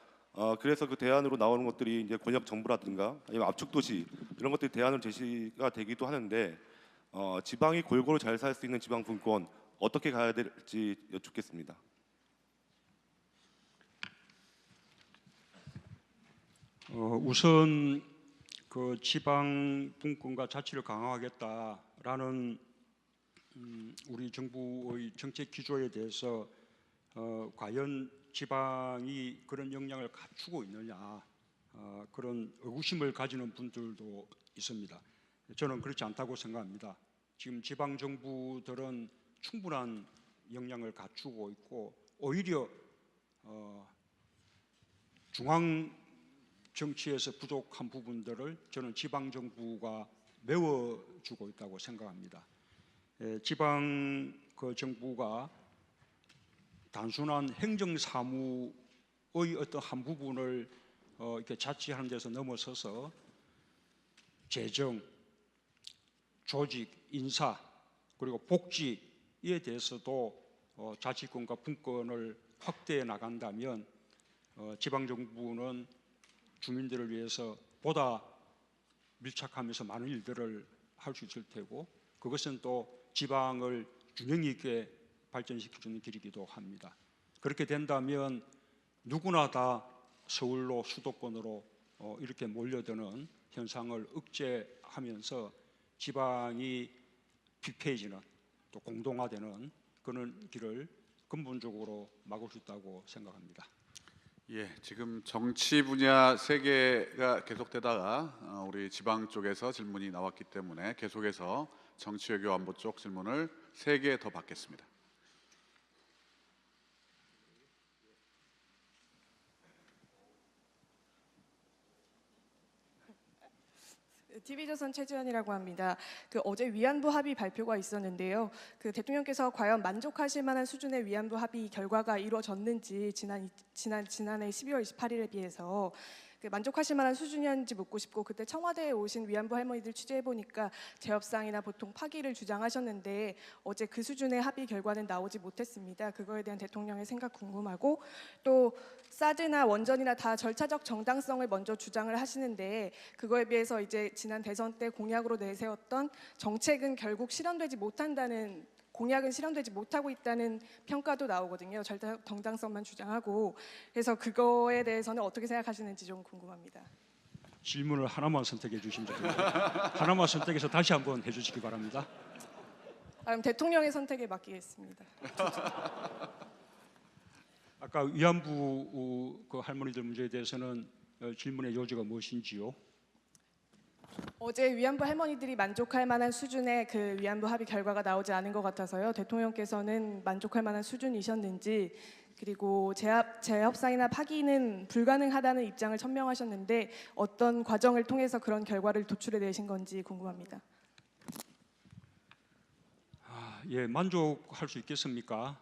그래서 그 대안으로 나오는 것들이 이제 권역 정부라든가 아니면 압축 도시 이런 것들이 대안으로 제시가 되기도 하는데 지방이 골고루 잘 살 수 있는 지방 분권 어떻게 가야 될지 여쭙겠습니다. 우선 그 지방 분권과 자치를 강화하겠다라는 우리 정부의 정책 기조에 대해서 과연 지방이 그런 역량을 갖추고 있느냐 그런 의구심을 가지는 분들도 있습니다. 저는 그렇지 않다고 생각합니다. 지금 지방 정부들은 충분한 역량을 갖추고 있고 오히려 중앙 정치에서 부족한 부분들을 저는 지방 정부가 메워주고 있다고 생각합니다. 지방 그 정부가 단순한 행정 사무의 어떤 한 부분을 이렇게 자치하는 데서 넘어서서 재정, 조직, 인사 그리고 복지에 대해서도 자치권과 분권을 확대해 나간다면 지방 정부는 주민들을 위해서 보다 밀착하면서 많은 일들을 할 수 있을 테고 그것은 또 지방을 균형 있게 발전시켜주는 길이기도 합니다. 그렇게 된다면 누구나 다 서울로 수도권으로 이렇게 몰려드는 현상을 억제하면서 지방이 피폐해지는 또 공동화되는 그런 길을 근본적으로 막을 수 있다고 생각합니다. 예, 지금 정치 분야 3개가 계속되다가 우리 지방 쪽에서 질문이 나왔기 때문에 계속해서 정치 외교 안보 쪽 질문을 3개 더 받겠습니다. TV조선 최지연이라고 합니다. 어제 위안부 합의 발표가 있었는데요. 대통령께서 과연 만족하실 만한 수준의 위안부 합의 결과가 이루어졌는지 지난해 12월 28일에 비해서 만족하실 만한 수준이었는지 묻고 싶고, 그때 청와대에 오신 위안부 할머니들 취재해 보니까 재협상이나 보통 파기를 주장하셨는데 어제 그 수준의 합의 결과는 나오지 못했습니다. 그거에 대한 대통령의 생각 궁금하고, 또 사드나 원전이나 다 절차적 정당성을 먼저 주장을 하시는데 그거에 비해서 이제 지난 대선 때 공약으로 내세웠던 정책은 결국 실현되지 못한다는, 공약은 실현되지 못하고 있다는 평가도 나오거든요. 절차적 정당성만 주장하고. 그래서 그거에 대해서는 어떻게 생각하시는지 좀 궁금합니다. 질문을 하나만 선택해 주시면 좋겠습니다. 하나만 선택해서 다시 한번 해주시기 바랍니다. 그럼 대통령의 선택에 맡기겠습니다. 아까 위안부 그 할머니들 문제에 대해서는 질문의 요지가 무엇인지요? 어제 위안부 할머니들이 만족할 만한 수준의 위안부 합의 결과가 나오지 않은 것 같아서요. 대통령께서는 만족할 만한 수준이셨는지, 그리고 재협상이나 파기는 불가능하다는 입장을 천명하셨는데 어떤 과정을 통해서 그런 결과를 도출해내신 건지 궁금합니다. 예, 만족할 수 있겠습니까?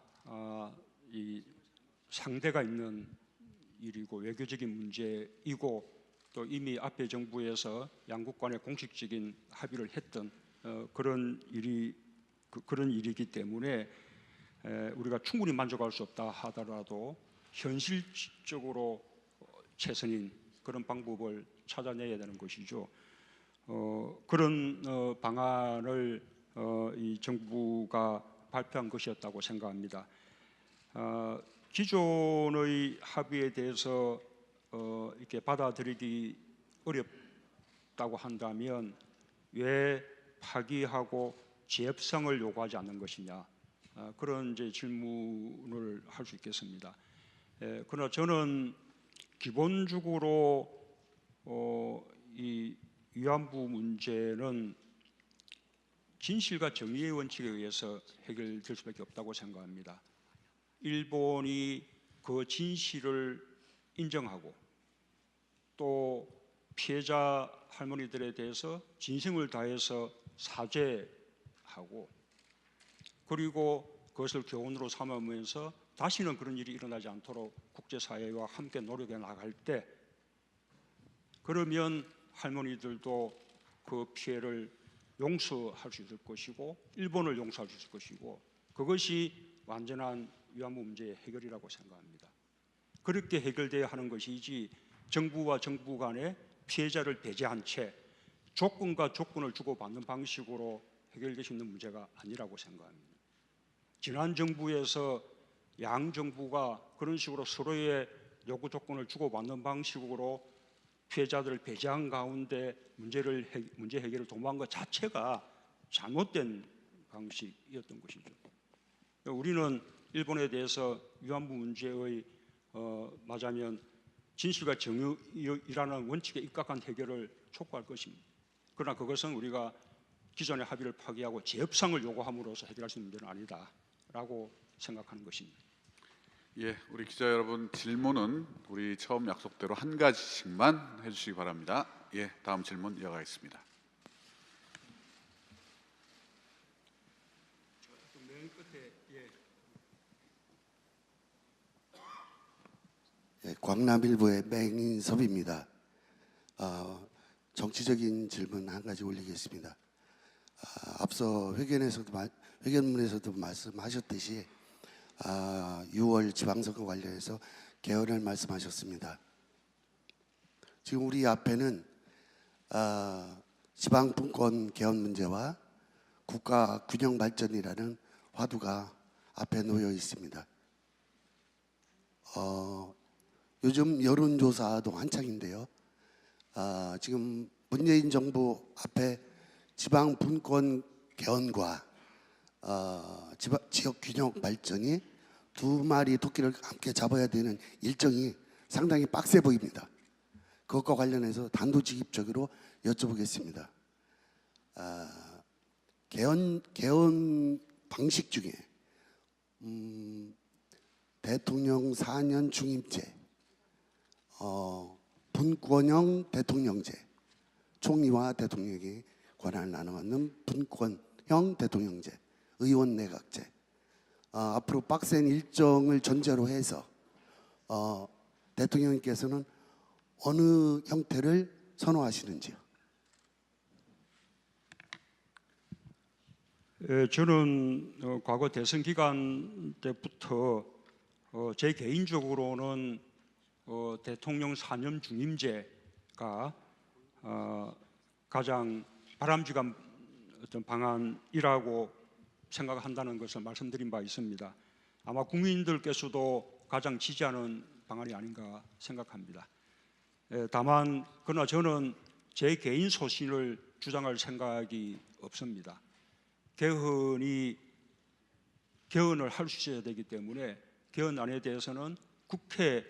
이 상대가 있는 일이고 외교적인 문제이고, 또 이미 앞에 정부에서 양국 간의 공식적인 합의를 했던 그런 일이기 때문에 우리가 충분히 만족할 수 없다 하더라도 현실적으로 최선인 그런 방법을 찾아내야 되는 것이죠. 그런 방안을 이 정부가 발표한 것이었다고 생각합니다. 기존의 합의에 대해서 이렇게 받아들이기 어렵다고 한다면 왜 파기하고 재협상을 요구하지 않는 것이냐, 그런 이제 질문을 할 수 있겠습니다. 그러나 저는 기본적으로 이 위안부 문제는 진실과 정의의 원칙에 의해서 해결될 수밖에 없다고 생각합니다. 일본이 그 진실을 인정하고 또 피해자 할머니들에 대해서 진심을 다해서 사죄하고, 그리고 그것을 교훈으로 삼으면서 다시는 그런 일이 일어나지 않도록 국제사회와 함께 노력해 나갈 때, 그러면 할머니들도 그 피해를 용서할 수 있을 것이고 일본을 용서할 수 있을 것이고, 그것이 완전한 위안부 문제의 해결이라고 생각합니다. 그렇게 해결돼야 하는 것이지, 정부와 정부 간에 피해자를 배제한 채 조건과 조건을 주고받는 방식으로 해결될 수 있는 문제가 아니라고 생각합니다. 지난 정부에서 양 정부가 그런 식으로 서로의 요구 조건을 주고받는 방식으로 피해자들을 배제한 가운데 문제 해결을 도모한 것 자체가 잘못된 방식이었던 것이죠. 우리는 일본에 대해서 위안부 문제의 말하자면 진실과 정의라는 원칙에 입각한 해결을 촉구할 것입니다. 그러나 그것은 우리가 기존의 합의를 파기하고 재협상을 요구함으로써 해결할 수 있는 문제는 아니다라고 생각하는 것입니다. 예, 우리 기자 여러분 질문은 우리 처음 약속대로 한 가지씩만 해주시기 바랍니다. 예, 다음 질문 이어가겠습니다. 예, 광남일보의 맹인섭입니다. 정치적인 질문 한 가지 올리겠습니다. 앞서 회견문에서도 말씀하셨듯이 6월 지방선거 관련해서 개헌을 말씀하셨습니다. 지금 우리 앞에는 지방분권 개헌 문제와 국가 균형 발전이라는 화두가 앞에 놓여 있습니다. 요즘 여론조사도 한창인데요. 지금 문재인 정부 앞에 지방 분권 개헌과 지역 균형 발전이 두 마리 토끼를 함께 잡아야 되는 일정이 상당히 빡세 보입니다. 그것과 관련해서 단도직입적으로 여쭤보겠습니다. 개헌 방식 중에 대통령 4년 중임제, 분권형 대통령제, 총리와 대통령에게 권한을 나눠받는 분권형 대통령제, 의원 내각제. 앞으로 빡센 일정을 전제로 해서 대통령께서는 어느 형태를 선호하시는지요? 저는 과거 대선 기간 때부터 제 개인적으로는 대통령 사념 중임제가 가장 바람직한 어떤 방안이라고 생각한다는 것을 말씀드린 바 있습니다. 아마 국민들께서도 가장 지지하는 방안이 아닌가 생각합니다. 다만 그러나 저는 제 개인 소신을 주장할 생각이 없습니다. 개헌을 할 수 있어야 되기 때문에 개헌안에 대해서는 국회의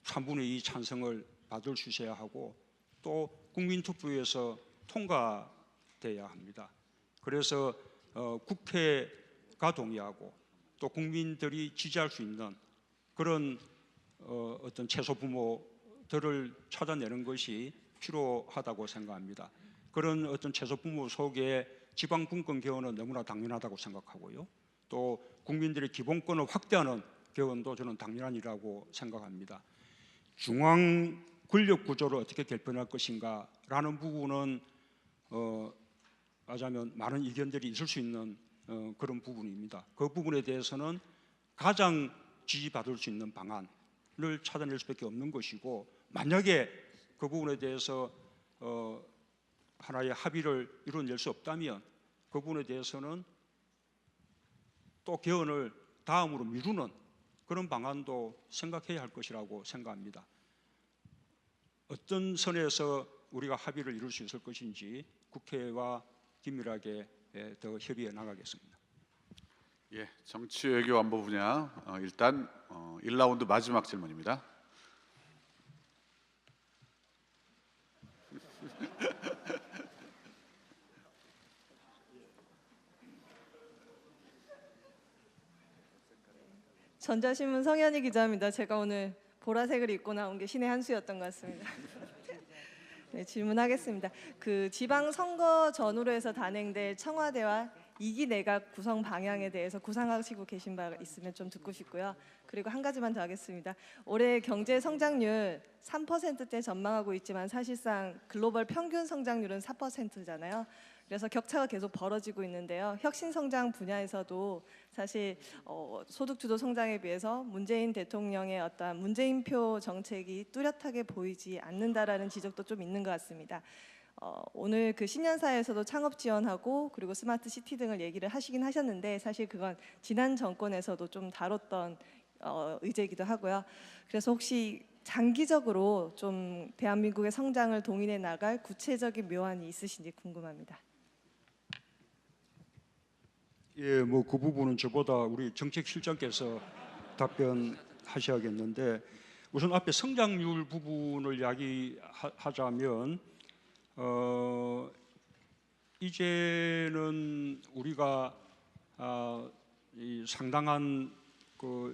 3분의 2 찬성을 받을 수 있어야 하고 또 국민투표에서 통과돼야 합니다. 그래서 국회가 동의하고 또 국민들이 지지할 수 있는 그런 어떤 최소 부모들을 찾아내는 것이 필요하다고 생각합니다. 그런 어떤 최소 부모 속에 지방 분권 개헌은 너무나 당연하다고 생각하고요. 또 국민들의 기본권을 확대하는 개헌도 저는 당연한 일이라고 생각합니다. 중앙 권력 구조를 어떻게 개편할 것인가라는 부분은 말하자면 많은 의견들이 있을 수 있는 그런 부분입니다. 그 부분에 대해서는 가장 지지받을 수 있는 방안을 찾아낼 수밖에 없는 것이고 만약에 그 부분에 대해서 하나의 합의를 이뤄낼 수 없다면 그 부분에 대해서는 또 개헌을 다음으로 미루는 그런 방안도 생각해야 할 것이라고 생각합니다. 어떤 선에서 우리가 합의를 이룰 수 있을 것인지 국회와 긴밀하게 더 협의해 나가겠습니다. 예, 정치 외교 안보 분야 일단 1라운드 마지막 질문입니다. 전자신문 성현희 기자입니다. 제가 오늘 보라색을 입고 나온 게 신의 한 수였던 것 같습니다. 네, 질문하겠습니다. 그 지방 선거 전후로 해서 단행될 청와대와 2기 내각 구성 방향에 대해서 구상하시고 계신 바 있으면 좀 듣고 싶고요. 그리고 한 가지만 더 하겠습니다. 올해 경제 성장률 3%대 전망하고 있지만 사실상 글로벌 평균 성장률은 4%잖아요. 그래서 격차가 계속 벌어지고 있는데요. 혁신 성장 분야에서도 사실 소득주도 성장에 비해서 문재인 대통령의 어떤 문재인표 정책이 뚜렷하게 보이지 않는다라는 지적도 좀 있는 것 같습니다. 오늘 그 신년사에서도 창업 지원하고 그리고 스마트 시티 등을 얘기를 하시긴 하셨는데 사실 그건 지난 정권에서도 좀 다뤘던 의제이기도 하고요. 그래서 혹시 장기적으로 좀 대한민국의 성장을 동인해 나갈 구체적인 묘안이 있으신지 궁금합니다. 예, 뭐 그 부분은 저보다 우리 정책실장께서 답변하셔야겠는데 우선 앞에 성장률 부분을 이야기하자면 이제는 우리가 이 상당한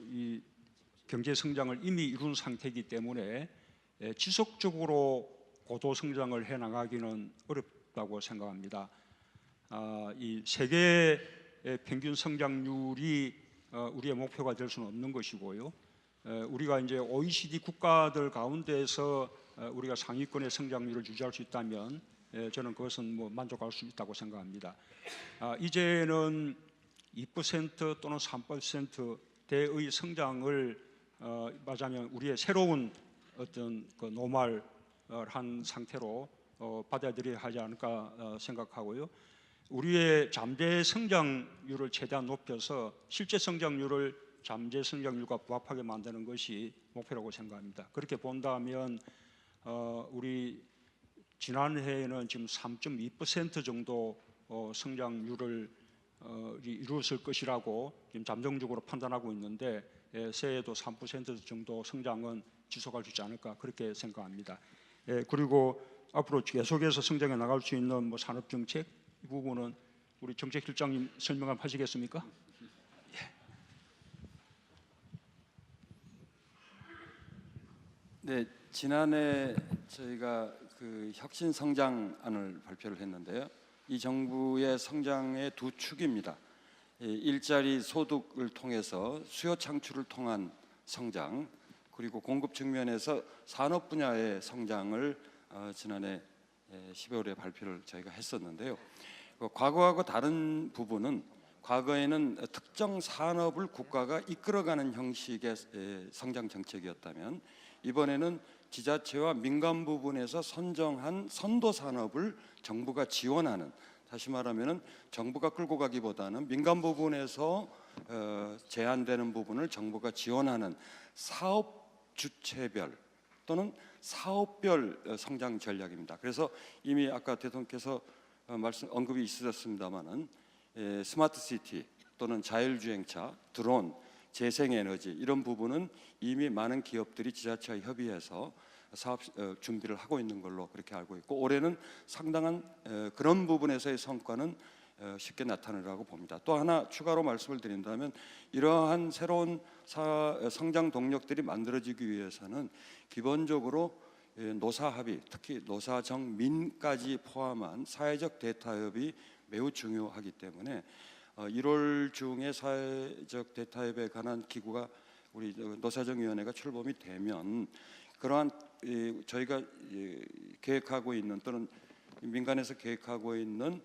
이 경제 성장을 이미 이룬 상태이기 때문에 지속적으로 고도 성장을 해 나가기는 어렵다고 생각합니다. 이 세계 평균 성장률이 우리의 목표가 될 수는 없는 것이고요. 우리가 이제 OECD 국가들 가운데서 우리가 상위권의 성장률을 유지할 수 있다면 저는 그것은 뭐 만족할 수 있다고 생각합니다. 이제는 2% 또는 3%대의 성장을 말하자면 우리의 새로운 어떤 그 노멀한 상태로 받아들여야 하지 않을까 생각하고요. 우리의 잠재 성장률을 최대한 높여서 실제 성장률을 잠재 성장률과 부합하게 만드는 것이 목표라고 생각합니다. 그렇게 본다면 우리 지난해에는 지금 3.2% 정도 성장률을 이루었을 것이라고 지금 잠정적으로 판단하고 있는데 새해에도 3% 정도 성장은 지속할 수 있지 않을까 그렇게 생각합니다. 그리고 앞으로 계속해서 성장해 나갈 수 있는 뭐 산업 정책 이 부분은 우리 정책실장님 설명을 하시겠습니까? 네, 지난해 저희가 그 혁신 성장안을 발표를 했는데요. 이 정부의 성장의 두 축입니다. 일자리 소득을 통해서 수요 창출을 통한 성장, 그리고 공급 측면에서 산업 분야의 성장을 지난해 12월에 발표를 저희가 했었는데요. 과거하고 다른 부분은 과거에는 특정 산업을 국가가 이끌어가는 형식의 성장 정책이었다면 이번에는 지자체와 민간 부분에서 선정한 선도 산업을 정부가 지원하는, 다시 말하면 정부가 끌고 가기보다는 민간 부분에서 제한되는 부분을 정부가 지원하는 사업 주체별 또는 사업별 성장 전략입니다. 그래서 이미 아까 대통령께서 언급이 있으셨습니다마는 스마트 시티 또는 자율주행차, 드론, 재생에너지 이런 부분은 이미 많은 기업들이 지자체와 협의해서 사업 준비를 하고 있는 걸로 그렇게 알고 있고, 올해는 상당한 그런 부분에서의 성과는 쉽게 나타나리라고 봅니다. 또 하나 추가로 말씀을 드린다면 이러한 새로운 성장 동력들이 만들어지기 위해서는 기본적으로 노사 합의, 특히 노사정 민까지 포함한 사회적 대타협이 매우 중요하기 때문에 1월 중에 사회적 대타협에 관한 기구가 우리 노사정위원회가 출범이 되면 그러한 저희가 계획하고 있는 또는 민간에서 계획하고 있는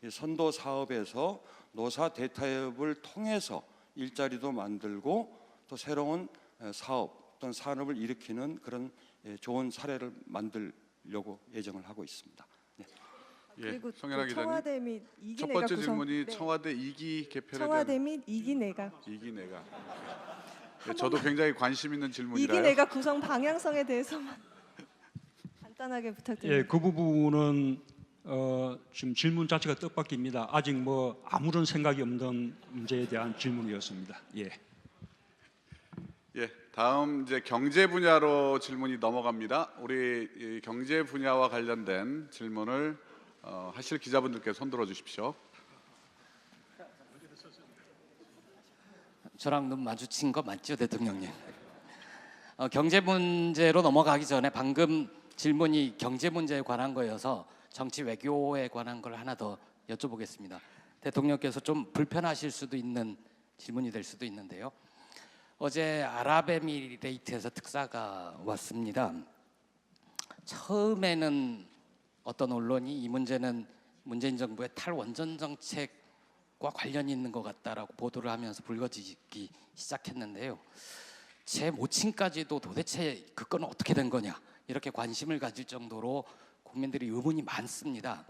선도 사업에서 노사 대타협을 통해서 일자리도 만들고 또 새로운 사업 또는 산업을 일으키는 그런 좋은 사례를 만들려고 예정을 하고 있습니다. 네. 그리고 성현아 기자님. 청와대 및 2기 첫 내각 번째 구성, 질문이 네. 청와대 2기 개편에 청와대 대한 및 2기 내각 2기 내각. 네, 저도 굉장히 관심 있는 2기 질문이라요. 내각 구성 방향성에 대해서만 간단하게 부탁드립니다. 예, 그 부분은 지금 질문 자체가 뜻밖입니다. 아직 뭐 아무런 생각이 없는 문제에 대한 질문이었습니다. 예. 예, 다음 이제 경제 분야로 질문이 넘어갑니다. 우리 이 경제 분야와 관련된 질문을 하실 기자분들께 손 들어 주십시오. 저랑 눈 마주친 거 맞죠, 대통령님? 경제 문제로 넘어가기 전에 방금 질문이 경제 문제에 관한 거여서 정치 외교에 관한 걸 하나 더 여쭤보겠습니다. 대통령께서 좀 불편하실 수도 있는 질문이 될 수도 있는데요. 어제 아랍에미레이트에서 특사가 왔습니다. 처음에는 어떤 언론이 이 문제는 문재인 정부의 탈원전 정책과 관련이 있는 것 같다라고 보도를 하면서 불거지기 시작했는데요. 제 모친까지도 도대체 그 건은 어떻게 된 거냐 이렇게 관심을 가질 정도로 국민들이 의문이 많습니다.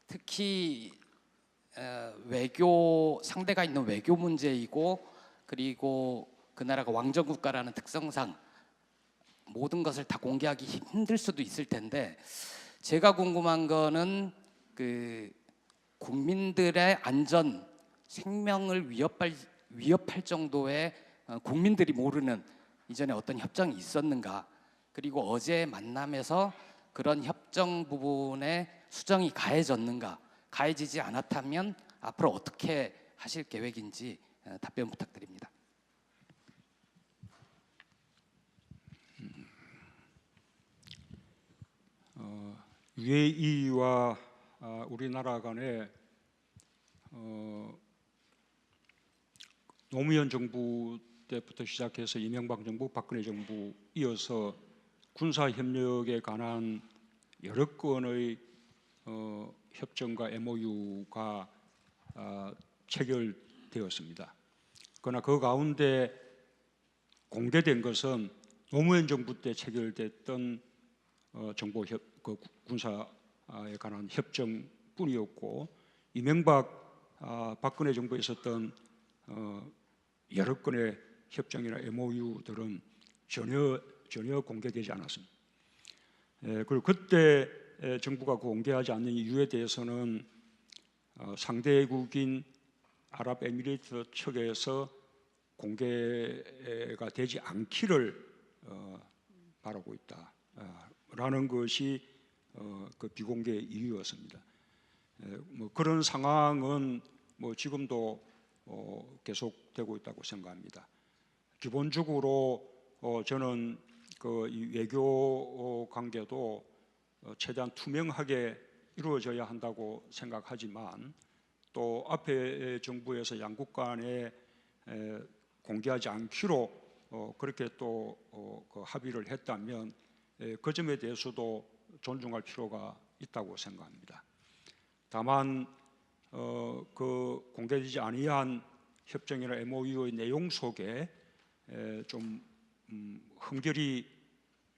특히 외교 상대가 있는 외교 문제이고, 그리고 그 나라가 왕정 국가라는 특성상 모든 것을 다 공개하기 힘들 수도 있을 텐데, 제가 궁금한 거는 그 국민들의 안전, 생명을 위협할 정도의 국민들이 모르는 이전에 어떤 협정이 있었는가, 그리고 어제 만남에서 그런 협정 부분에 수정이 가해졌는가, 가해지지 않았다면 앞으로 어떻게 하실 계획인지 답변 부탁드립니다. UAE와 우리나라 간에 노무현 정부 때부터 시작해서 이명박 정부, 박근혜 정부 이어서 군사 협력에 관한 여러 건의 협정과 MOU가 체결되었습니다. 그러나 그 가운데 공개된 것은 노무현 정부 때 체결됐던 정보 군사에 관한 협정뿐이었고, 이명박 박근혜 정부에 있었던 여러 건의 협정이나 MOU들은 전혀 공개되지 않았습니다. 그리고 그때 정부가 공개하지 않는 이유에 대해서는 상대국인 아랍에미리트 측에서 공개가 되지 않기를 바라고 있다라는 것이 그 비공개 이유였습니다. 뭐 그런 상황은 뭐 지금도 계속되고 있다고 생각합니다. 기본적으로 저는 그 이 외교 관계도 최대한 투명하게 이루어져야 한다고 생각하지만 또 앞에 정부에서 양국 간에 공개하지 않기로 그렇게 또 그 합의를 했다면 그 점에 대해서도 존중할 필요가 있다고 생각합니다. 다만 그 공개되지 아니한 협정이나 MOU의 내용 속에 좀 흠결이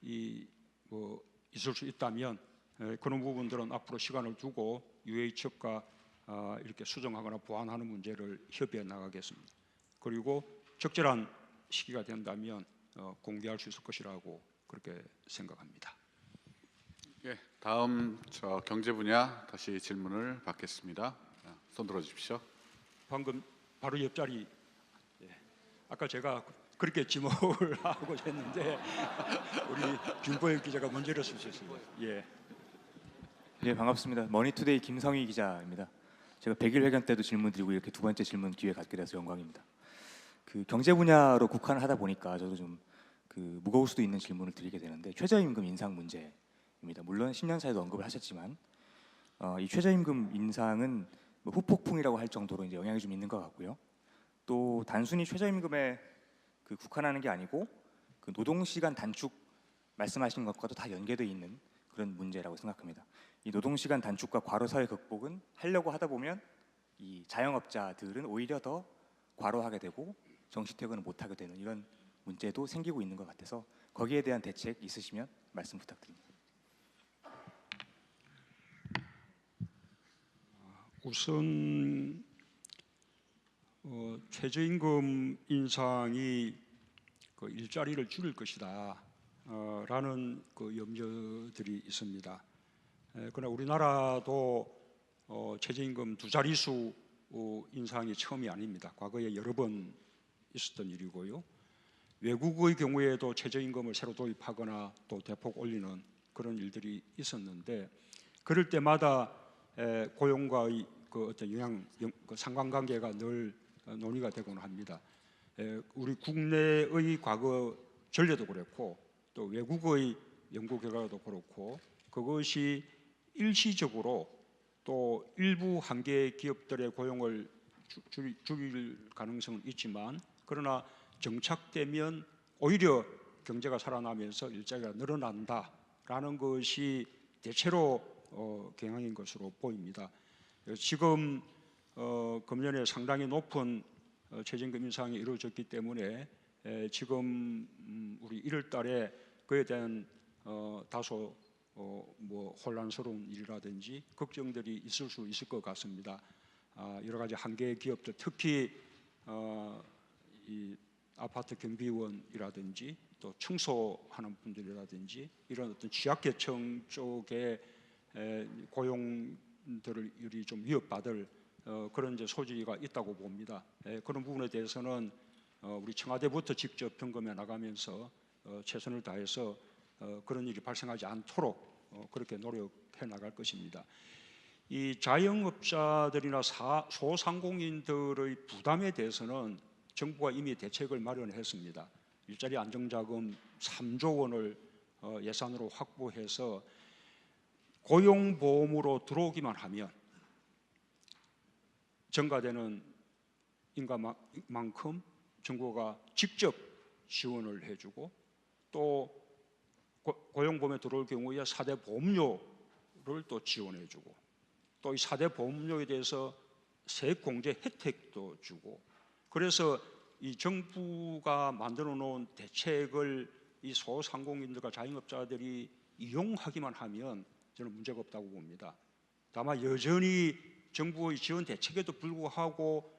있을 수 있다면 그런 부분들은 앞으로 시간을 두고 UA 측과 이렇게 수정하거나 보완하는 문제를 협의해 나가겠습니다. 그리고 적절한 시기가 된다면 공개할 수 있을 것이라고 그렇게 생각합니다. 예, 다음 경제 분야 다시 질문을 받겠습니다. 손 들어주십시오. 방금 바로 옆자리. 아까 제가 그렇게 지목을 하고 했는데 우리 김보영 기자가 문제를 쓰셨습니다. 예. 네, 반갑습니다. 머니투데이 김성희 기자입니다. 제가 100일 회견 때도 질문 드리고 이렇게 두 번째 질문 기회 갖게 돼서 영광입니다. 그 경제 분야로 국한을 하다 보니까 저도 좀 무거울 수도 있는 질문을 드리게 되는데 최저임금 인상 문제입니다. 물론 10년 사이도 언급을 하셨지만 이 최저임금 인상은 뭐 후폭풍이라고 할 정도로 이제 영향이 좀 있는 것 같고요. 또 단순히 최저임금에 국한하는 게 아니고 그 노동시간 단축 말씀하신 것과도 다 연계되어 있는 그런 문제라고 생각합니다. 이 노동시간 단축과 과로사회 극복은 하려고 하다 보면 이 자영업자들은 오히려 더 과로하게 되고 정시퇴근을 못하게 되는 이런 문제도 생기고 있는 것 같아서 거기에 대한 대책 있으시면 말씀 부탁드립니다. 우선 최저임금 인상이 그 일자리를 줄일 것이다 라는 그 염려들이 있습니다. 그러나 우리나라도 최저임금 두 자릿수 인상이 처음이 아닙니다. 과거에 여러 번 있었던 일이고요. 외국의 경우에도 최저임금을 새로 도입하거나 또 대폭 올리는 그런 일들이 있었는데 그럴 때마다 고용과의 그 어떤 그 상관관계가 늘 논의가 되곤 합니다. 우리 국내의 과거 전례도 그렇고 또 외국의 연구 결과도 그렇고 그것이 일시적으로 또 일부 한계 기업들의 고용을 줄일 가능성은 있지만 그러나 정착되면 오히려 경제가 살아나면서 일자리가 늘어난다라는 것이 대체로 경향인 것으로 보입니다. 지금 금년에 상당히 높은 최저임금 인상이 이루어졌기 때문에 지금 우리 1월 달에 그에 대한 다소 뭐 혼란스러운 일이라든지 걱정들이 있을 수 있을 것 같습니다. 여러 가지 한계 기업들 특히 이 아파트 경비원이라든지 또 청소하는 분들이라든지 이런 어떤 취약계층 쪽에 고용들이 좀 위협받을 그런 이제 소지가 있다고 봅니다. 그런 부분에 대해서는 우리 청와대부터 직접 점검해 나가면서 최선을 다해서 그런 일이 발생하지 않도록 그렇게 노력해 나갈 것입니다. 이 자영업자들이나 소상공인들의 부담에 대해서는 정부가 이미 대책을 마련했습니다. 일자리 안정자금 3조 원을 예산으로 확보해서 고용보험으로 들어오기만 하면 증가되는 인가만큼 정부가 직접 지원을 해주고 또 고용보험에 들어올 경우에 4대 보험료를 또 지원해주고 또 이 4대 보험료에 대해서 세액공제 혜택도 주고 그래서 이 정부가 만들어 놓은 대책을 이 소상공인들과 자영업자들이 이용하기만 하면 저는 문제가 없다고 봅니다. 다만 여전히 정부의 지원 대책에도 불구하고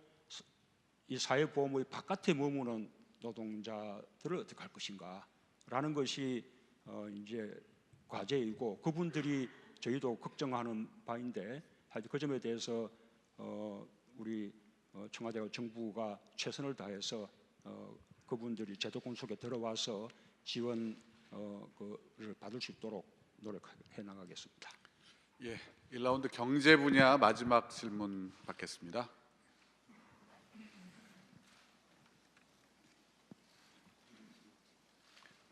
이 사회보험의 바깥에 머무는 노동자들을 어떻게 할 것인가라는 것이 이제 과제이고 그분들이 저희도 걱정하는 바인데 하여튼 그 점에 대해서 우리 청와대와 정부가 최선을 다해서 그분들이 제도권 속에 들어와서 지원을 받을 수 있도록 노력해 나가겠습니다. 예, 1라운드 경제 분야 마지막 질문 받겠습니다.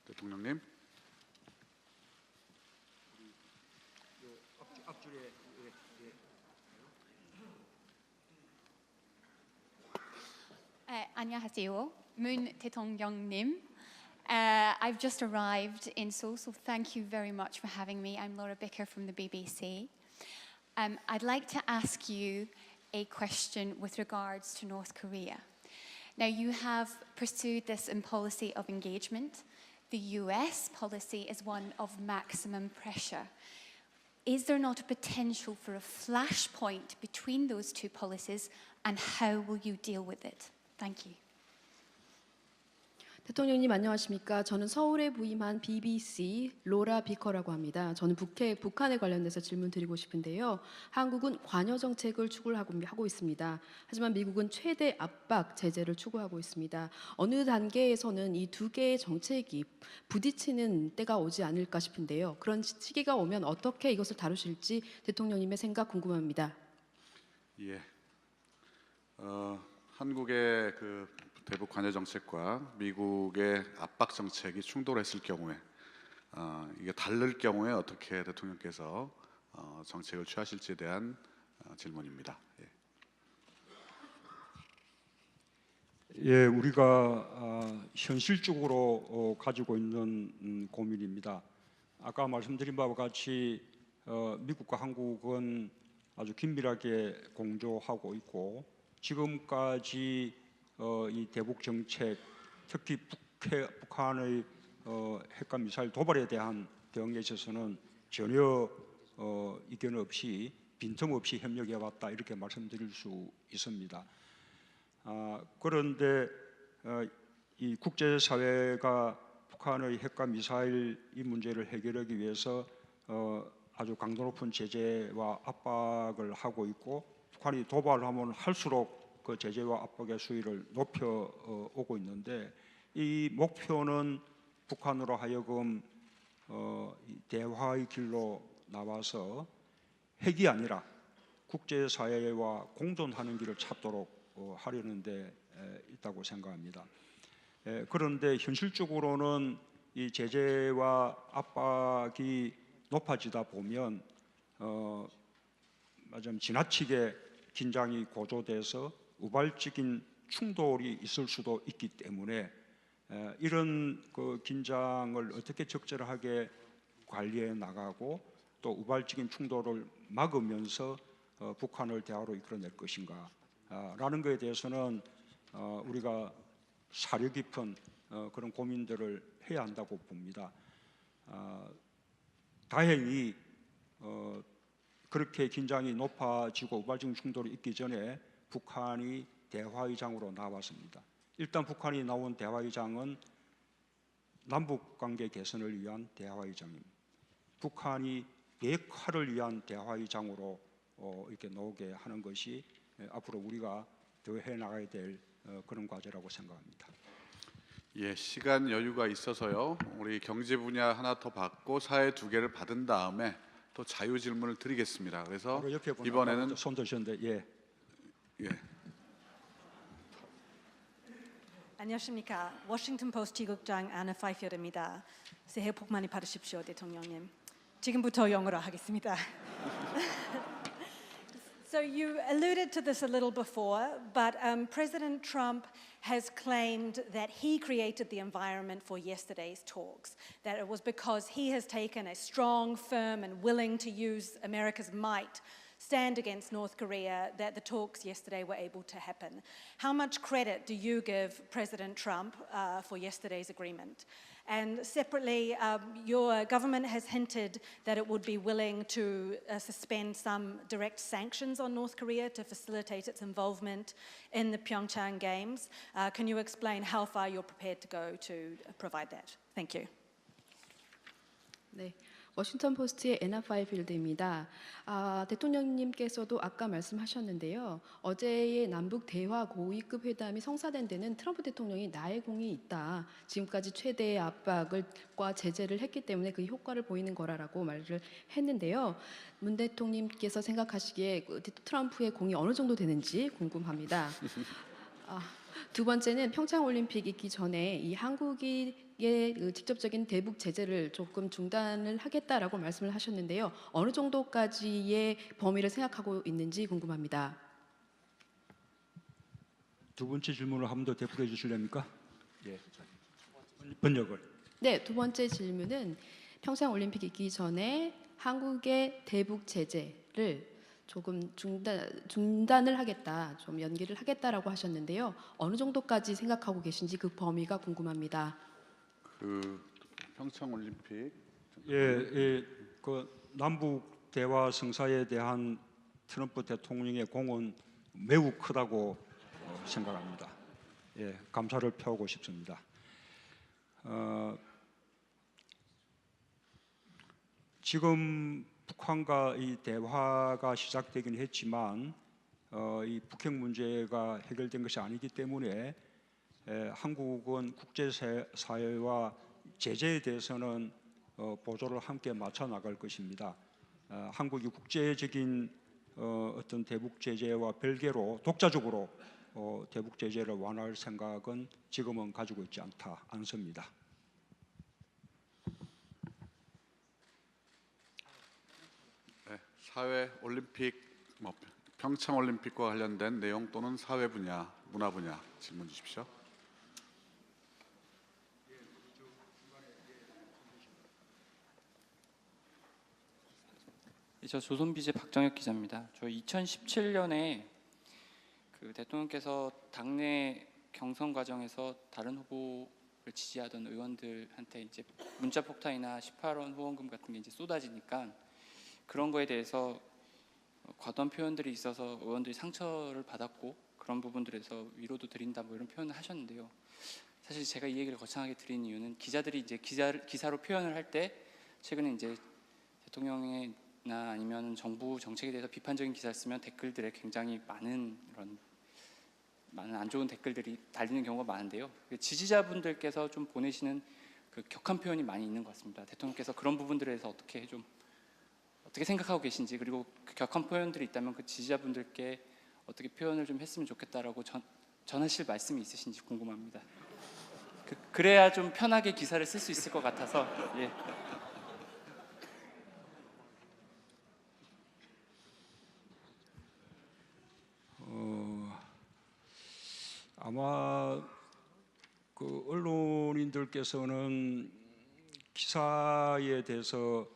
대통령님. 안녕하세요. 문 대통령님. I've just arrived in Seoul, so thank you very much for having me. I'm Laura Bicker from the BBC. I'd like to ask you a question with regards to North Korea. Now, you have pursued this in policy of engagement. The US policy is one of maximum pressure. Is there not a potential for a flashpoint between those two policies, and how will you deal with it? Thank you. 대통령님 안녕하십니까? 저는 서울에 부임한 BBC 로라 비커라고 합니다. 저는 북한에 관련돼서 질문 드리고 싶은데요. 한국은 관여 정책을 추구하고 있습니다. 하지만 미국은 최대 압박 제재를 추구하고 있습니다. 어느 단계에서는 이 두 개의 정책이 부딪히는 때가 오지 않을까 싶은데요. 그런 시기가 오면 어떻게 이것을 다루실지 대통령님의 생각 궁금합니다. 예. 한국의 그 대북 관여 정책과 미국의 압박 정책이 충돌했을 경우에 이게 다를 경우에 어떻게 대통령께서 정책을 취하실지에 대한 질문입니다. 예, 우리가 현실적으로 가지고 있는 고민입니다. 아까 말씀드린 바와 같이 미국과 한국은 아주 긴밀하게 공조하고 있고 지금까지 이 대북 정책, 특히 북한의 핵과 미사일 도발에 대한 대응에 있어서는 전혀 이견 없이 빈틈없이 협력해 왔다 이렇게 말씀드릴 수 있습니다. 그런데 이 국제사회가 북한의 핵과 미사일 이 문제를 해결하기 위해서 아주 강도 높은 제재와 압박을 하고 있고 북한이 도발하면 할수록 그 제재와 압박의 수위를 높여 오고 있는데 이 목표는 북한으로 하여금 대화의 길로 나와서 핵이 아니라 국제사회와 공존하는 길을 찾도록 하려는 데 있다고 생각합니다. 그런데 현실적으로는 이 제재와 압박이 높아지다 보면 지나치게 긴장이 고조돼서 우발적인 충돌이 있을 수도 있기 때문에 이런 그 긴장을 어떻게 적절하게 관리해 나가고 또 우발적인 충돌을 막으면서 북한을 대화로 이끌어낼 것인가 라는 것에 대해서는 우리가 사려 깊은 그런 고민들을 해야 한다고 봅니다. 다행히 그렇게 긴장이 높아지고 우발적인 충돌이 있기 전에 북한이 대화의장으로 나왔습니다. 일단 북한이 나온 대화의장은 남북관계 개선을 위한 대화의장입니다. 북한이 비핵화를 위한 대화의장으로 이렇게 나오게 하는 것이 앞으로 우리가 더 해나가야 될 그런 과제라고 생각합니다. 예, 시간 여유가 있어서요. 우리 경제 분야 하나 더 받고 사회 두 개를 받은 다음에 또 자유 질문을 드리겠습니다. 그래서 이번에는 손 드셨는데 예. 예. 안녕하십니까. 워싱턴 포스트 지국장 아나 파이필드입니다. 새해 복 많이 받으십시오, 대통령님. 지금부터 영어로 하겠습니다. So you alluded to this a little before, but President Trump has claimed that he created the environment for yesterday's talks, that it was because he has taken a strong, firm, and willing to use America's might stand against North Korea that the talks yesterday were able to happen. How much credit do you give President Trump for yesterday's agreement? And separately, your government has hinted that it would be willing to suspend some direct sanctions on North Korea to facilitate its involvement in the Pyeongchang Games. Can you explain how far you're prepared to go to provide that? Thank you. 네. 워싱턴 포스트의 애나 파이필드입니다. 대통령님께서도 아까 말씀하셨는데요. 어제의 남북 대화 고위급 회담이 성사된 데는 트럼프 대통령이 나의 공이 있다. 지금까지 최대의 압박과 제재를 했기 때문에 그 효과를 보이는 거라고 말을 했는데요. 문 대통령님께서 생각하시기에 트럼프의 공이 어느 정도 되는지 궁금합니다. 두 번째는 평창 올림픽 있기 전에 이 한국이 직접적인 대북 제재를 조금 중단을 하겠다라고 말씀을 하셨는데요. 어느 정도까지의 범위를 생각하고 있는지 궁금합니다. 두 번째 질문을 한 번 더 되풀이해 주실랍니까? 예. 번역을. 네, 두 번째 질문은 평창 올림픽 있기 전에 한국의 대북 제재를 조금 중단을 하겠다, 좀 연기를 하겠다라고 하셨는데요. 어느 정도까지 생각하고 계신지 그 범위가 궁금합니다. 그 평창 올림픽 그 남북 대화 성사에 대한 트럼프 대통령의 공은 매우 크다고 생각합니다. 예, 감사를 표하고 싶습니다. 지금 북한과 이 대화가 시작되긴 했지만 이 북핵 문제가 해결된 것이 아니기 때문에 한국은 국제사회와 제재에 대해서는 보조를 함께 맞춰 나갈 것입니다. 한국이 국제적인 어떤 대북 제재와 별개로 독자적으로 대북 제재를 완화할 생각은 지금은 가지고 있지 않습니다. 네, 사회 올림픽 평창 올림픽과 관련된 내용 또는 사회 분야, 문화 분야 질문 주십시오. 저 조선비제 박정혁 기자입니다. 저 2017년에 그 대통령께서 당내 경선 과정에서 다른 후보를 지지하던 의원들한테 이제 문자 폭탄이나 18원 후원금 같은 게 이제 쏟아지니까 그런 거에 대해서 과도한 표현들이 있어서 의원들이 상처를 받았고 그런 부분들에서 위로도 드린다 뭐 이런 표현을 하셨는데요. 사실 제가 이 얘기를 거창하게 드린 이유는 기자들이 이제 기사로 표현을 할 때 최근에 이제 대통령의 나 아니면 정부 정책에 대해서 비판적인 기사를 쓰면 댓글들에 굉장히 많은 안 좋은 댓글들이 달리는 경우가 많은데요. 지지자분들께서 좀 보내시는 그 격한 표현이 많이 있는 것 같습니다. 대통령께서 그런 부분들에 대해서 어떻게 생각하고 계신지, 그리고 그 격한 표현들이 있다면 그 지지자분들께 어떻게 표현을 좀 했으면 좋겠다라고 전하실 말씀이 있으신지 궁금합니다. 그래야 좀 편하게 기사를 쓸 수 있을 것 같아서. 예. 아마 그 언론인들께서는 기사에 대해서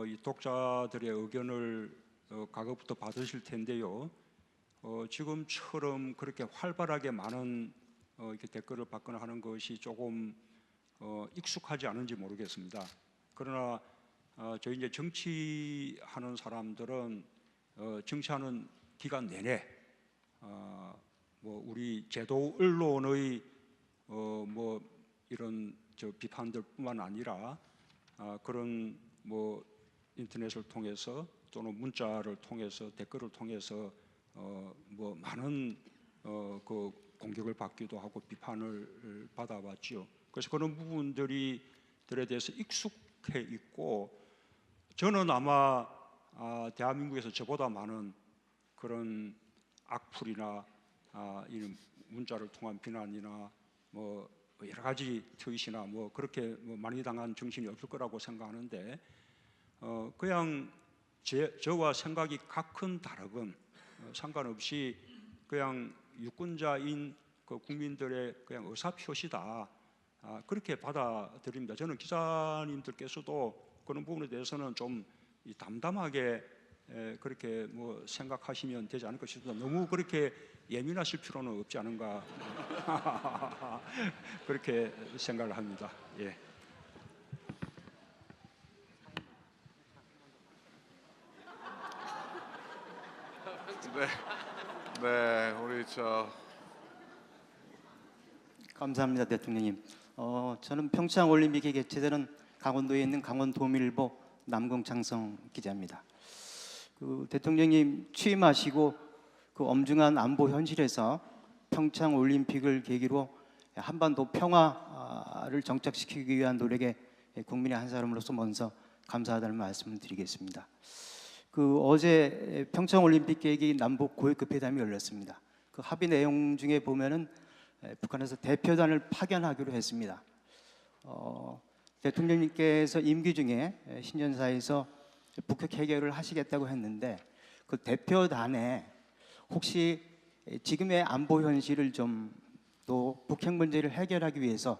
이 독자들의 의견을 과거부터 받으실 텐데요. 지금처럼 그렇게 활발하게 많은 이렇게 댓글을 받거나 하는 것이 조금 익숙하지 않은지 모르겠습니다. 그러나 저희 이제 정치하는 사람들은 정치하는 기간 내내 뭐 우리 제도 언론의 뭐 이런 비판들뿐만 아니라 그런 뭐 인터넷을 통해서 또는 문자를 통해서 댓글을 통해서 뭐 많은 그 공격을 받기도 하고 비판을 받아왔죠. 그래서 그런 부분들에 대해서 익숙해 있고 저는 아마 대한민국에서 저보다 많은 그런 악플이나 이런 문자를 통한 비난이나 뭐 여러 가지 트윗이나 뭐 그렇게 뭐 많이 당한 정신이 없을 거라고 생각하는데 그냥 저와 생각이 각은 다르건 상관없이 그냥 유권자인 그 국민들의 그냥 의사 표시다 그렇게 받아들입니다. 저는 기자님들께서도 그런 부분에 대해서는 좀 담담하게 그렇게 뭐 생각하시면 되지 않을까 싶습니다. 너무 그렇게 예민하실 필요는 없지 않은가 그렇게 생각을 합니다. 예. 네, 우리 감사합니다, 대통령님. 저는 평창 올림픽에 개최되는 강원도에 있는 강원도밀보 남궁창성 기자입니다. 그 대통령님 취임하시고 그 엄중한 안보 현실에서 평창 올림픽을 계기로 한반도 평화를 정착시키기 위한 노력에 국민의 한 사람으로서 먼저 감사하다는 말씀을 드리겠습니다. 그 어제 평창 올림픽 계기 남북 고위급 회담이 열렸습니다. 그 합의 내용 중에 보면은 북한에서 대표단을 파견하기로 했습니다. 대통령님께서 임기 중에 신년사에서 북핵 해결을 하시겠다고 했는데 그 대표단에 혹시 지금의 안보 현실을 좀 또 북핵 문제를 해결하기 위해서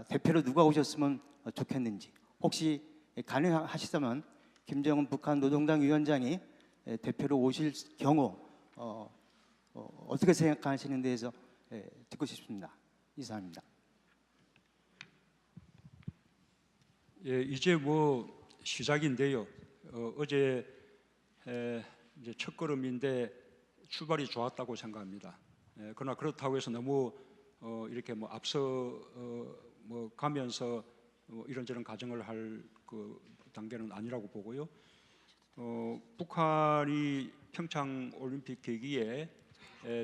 대표로 누가 오셨으면 좋겠는지, 혹시 가능하시다면 김정은 북한 노동당 위원장이 대표로 오실 경우 어떻게 생각하시는 데에서 듣고 싶습니다. 이상입니다. 예, 이제 뭐 시작인데요. 어제 이제 첫 걸음인데 출발이 좋았다고 생각합니다. 그러나 그렇다고 해서 너무 이렇게 뭐 앞서 뭐 가면서 이런저런 가정을 할 그 단계는 아니라고 보고요. 북한이 평창 올림픽 계기에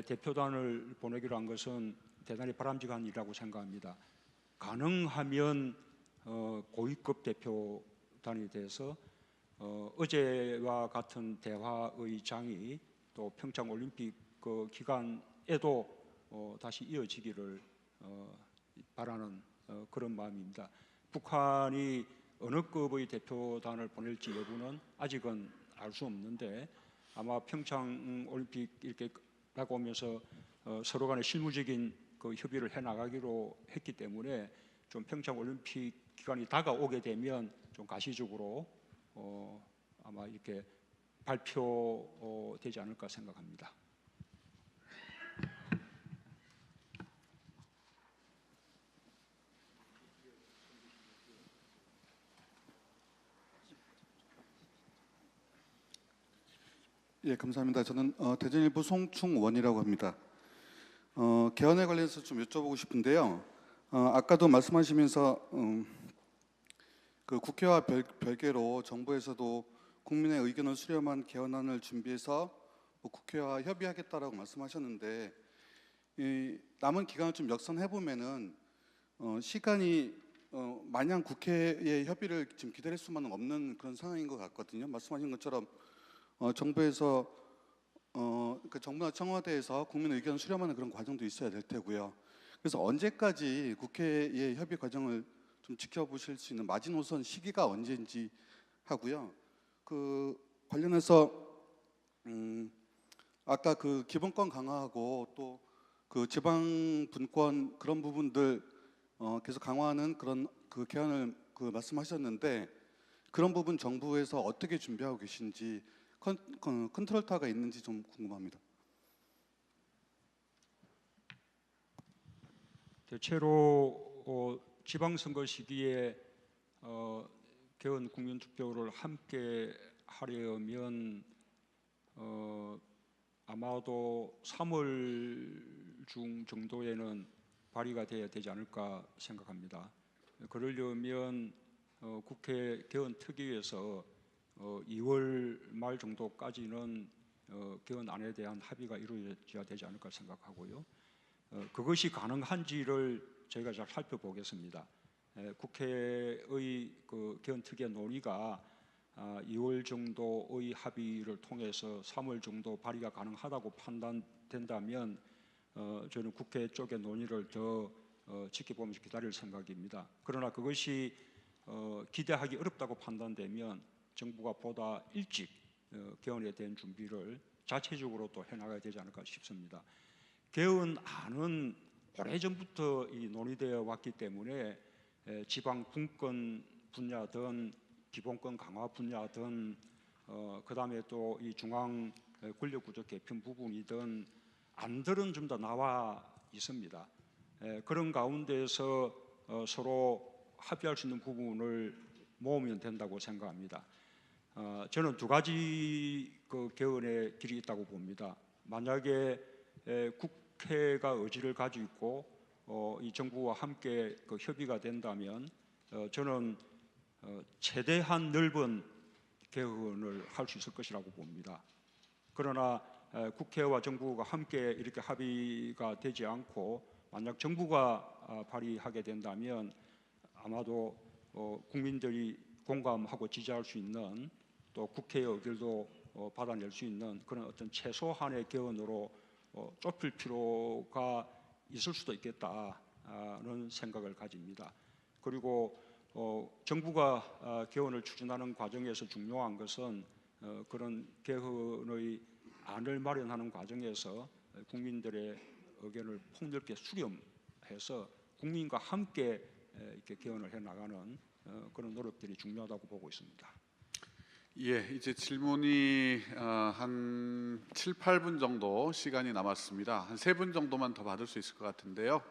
대표단을 보내기로 한 것은 대단히 바람직한 일이라고 생각합니다. 가능하면 고위급 대표단이 돼서 어제와 같은 대화의 장이 또 평창 올림픽 그 기간에도 다시 이어지기를 바라는 그런 마음입니다. 북한이 어느 급의 대표단을 보낼지 여부는 아직은 알 수 없는데 아마 평창 올림픽 이렇게 나가오면서 서로 간에 실무적인 그 협의를 해 나가기로 했기 때문에 좀 평창 올림픽 기간이 다가오게 되면 좀 가시적으로 아마 이렇게 발표되지 않을까 생각합니다. 예, 감사합니다. 저는 대전일보 송충원이라고 합니다. 개헌에 관련해서 좀 여쭤보고 싶은데요. 아까도 말씀하시면서 그 국회와 별개로 정부에서도 국민의 의견을 수렴한 개헌안을 준비해서 뭐 국회와 협의하겠다라고 말씀하셨는데, 이 남은 기간을 좀 역산해 보면은 시간이 마냥 국회의 협의를 지금 기다릴 수만은 없는 그런 상황인 것 같거든요. 말씀하신 것처럼 정부에서 그 정부나 청와대에서 국민 의견 수렴하는 그런 과정도 있어야 될 테고요. 그래서 언제까지 국회의 협의 과정을 좀 지켜보실 수 있는 마지노선 시기가 언제인지 하고요. 그 관련해서 아까 그 기본권 강화하고 또 그 지방 분권 그런 부분들 계속 강화하는 그런 그 개헌을 그 말씀하셨는데, 그런 부분 정부에서 어떻게 준비하고 계신지, 컨트롤 타워가 있는지 좀 궁금합니다. 대체로 지방선거 시기에 개헌 국민투표를 함께 하려면 아마도 3월 중 정도에는 발의가 돼야 되지 않을까 생각합니다. 그러려면 국회 개헌 특위에서 2월 말 정도까지는 개헌안에 대한 합의가 이루어져야 되지 않을까 생각하고요. 그것이 가능한지를 저희가 잘 살펴보겠습니다. 국회의 그 개헌 특위의 논의가 2월 정도의 합의를 통해서 3월 정도 발의가 가능하다고 판단된다면 저는 국회 쪽의 논의를 더 지켜보면서 기다릴 생각입니다. 그러나 그것이 기대하기 어렵다고 판단되면 정부가 보다 일찍 개헌에 대한 준비를 자체적으로 또 해나가야 되지 않을까 싶습니다. 개헌안은 오래전부터 이 논의되어 왔기 때문에 지방 분권 분야든 기본권 강화 분야든 그다음에 또 이 중앙 권력구조 개편 부분이든 안들은 좀 더 나와 있습니다. 그런 가운데서 서로 합의할 수 있는 부분을 모으면 된다고 생각합니다. 저는 두 가지 그 개헌의 길이 있다고 봅니다. 만약에 국회가 의지를 가지고 있고 이 정부와 함께 그 협의가 된다면 저는 최대한 넓은 개헌을 할 수 있을 것이라고 봅니다. 그러나 국회와 정부가 함께 이렇게 합의가 되지 않고 만약 정부가 발의하게 된다면 아마도 국민들이 공감하고 지지할 수 있는, 또 국회의 의결도 받아낼 수 있는 그런 어떤 최소한의 개헌으로 좁힐 필요가 있을 수도 있겠다는 생각을 가집니다. 그리고 정부가 개헌을 추진하는 과정에서 중요한 것은 그런 개헌의 안을 마련하는 과정에서 국민들의 의견을 폭넓게 수렴해서 국민과 함께 이렇게 개헌을 해 나가는 그런 노력들이 중요하다고 보고 있습니다. 예, 이제 질문이 한 7, 8분 정도 시간이 남았습니다. 한 3분 정도만 더 받을 수 있을 것 같은데요.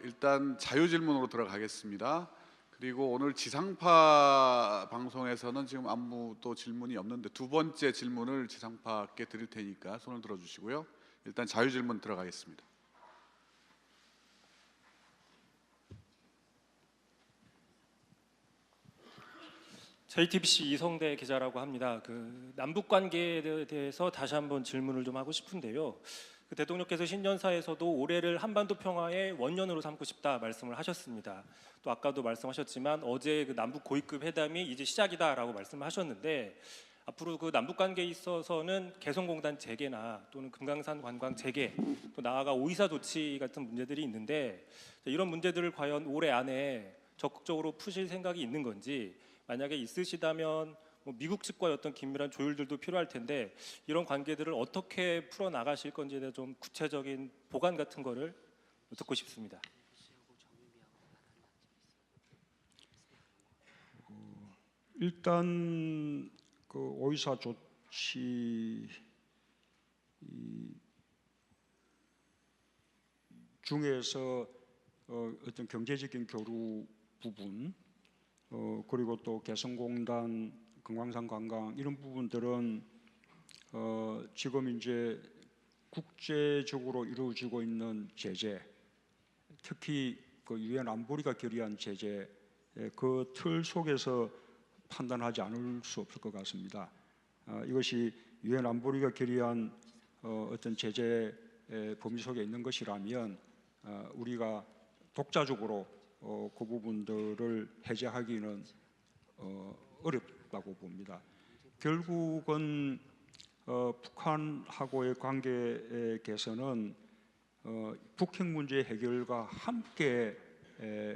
일단 자유질문으로 들어가겠습니다. 그리고 오늘 지상파 방송에서는 지금 아무도 질문이 없는데 두 번째 질문을 지상파께 드릴 테니까 손을 들어주시고요. 일단 자유질문 들어가겠습니다. JTBC 이성대 기자라고 합니다. 그 남북 관계에 대해서 다시 한번 질문을 좀 하고 싶은데요. 그 대통령께서 신년사에서도 올해를 한반도 평화의 원년으로 삼고 싶다 말씀을 하셨습니다. 또 아까도 말씀하셨지만 어제 그 남북 고위급 회담이 이제 시작이다라고 말씀을 하셨는데 앞으로 그 남북 관계에 있어서는 개성공단 재개나 또는 금강산 관광 재개, 또 나아가 오이사 조치 같은 문제들이 있는데 이런 문제들을 과연 올해 안에 적극적으로 푸실 생각이 있는 건지, 만약에 있으시다면 미국 측과의 어떤 긴밀한 조율들도 필요할 텐데 이런 관계들을 어떻게 풀어 나가실 건지에 대해 좀 구체적인 보관 같은 거를 듣고 싶습니다. 일단 그 오이사 조치 중에서 어떤 경제적인 교류 부분, 그리고 또 개성공단, 금강산 관광 이런 부분들은 지금 이제 국제적으로 이루어지고 있는 제재, 특히 그 유엔 안보리가 결의한 제재 그 틀 속에서 판단하지 않을 수 없을 것 같습니다. 이것이 유엔 안보리가 결의한 어떤 제재 범위 속에 있는 것이라면 우리가 독자적으로 그 부분들을 해제하기는 어렵다고 봅니다. 결국은 북한하고의 관계 개선은 북핵 문제 해결과 함께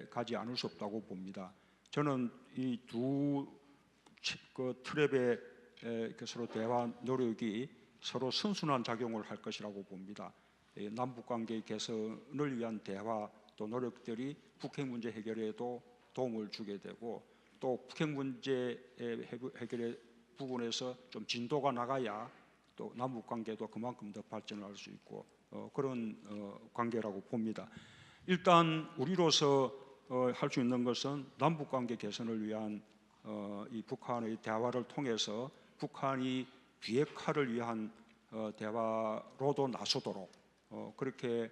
가지 않을 수 없다고 봅니다. 저는 이 두 트랩의 서로 대화 노력이 서로 선순환 작용을 할 것이라고 봅니다. 남북 관계 개선을 위한 대화 또 노력들이 북핵 문제 해결에도 도움을 주게 되고, 또 북핵 문제 해결의 부분에서 좀 진도가 나가야 또 남북 관계도 그만큼 더 발전할 수 있고 그런 관계라고 봅니다. 일단 우리로서 할 수 있는 것은 남북 관계 개선을 위한 이 북한의 대화를 통해서 북한이 비핵화를 위한 대화로도 나서도록 그렇게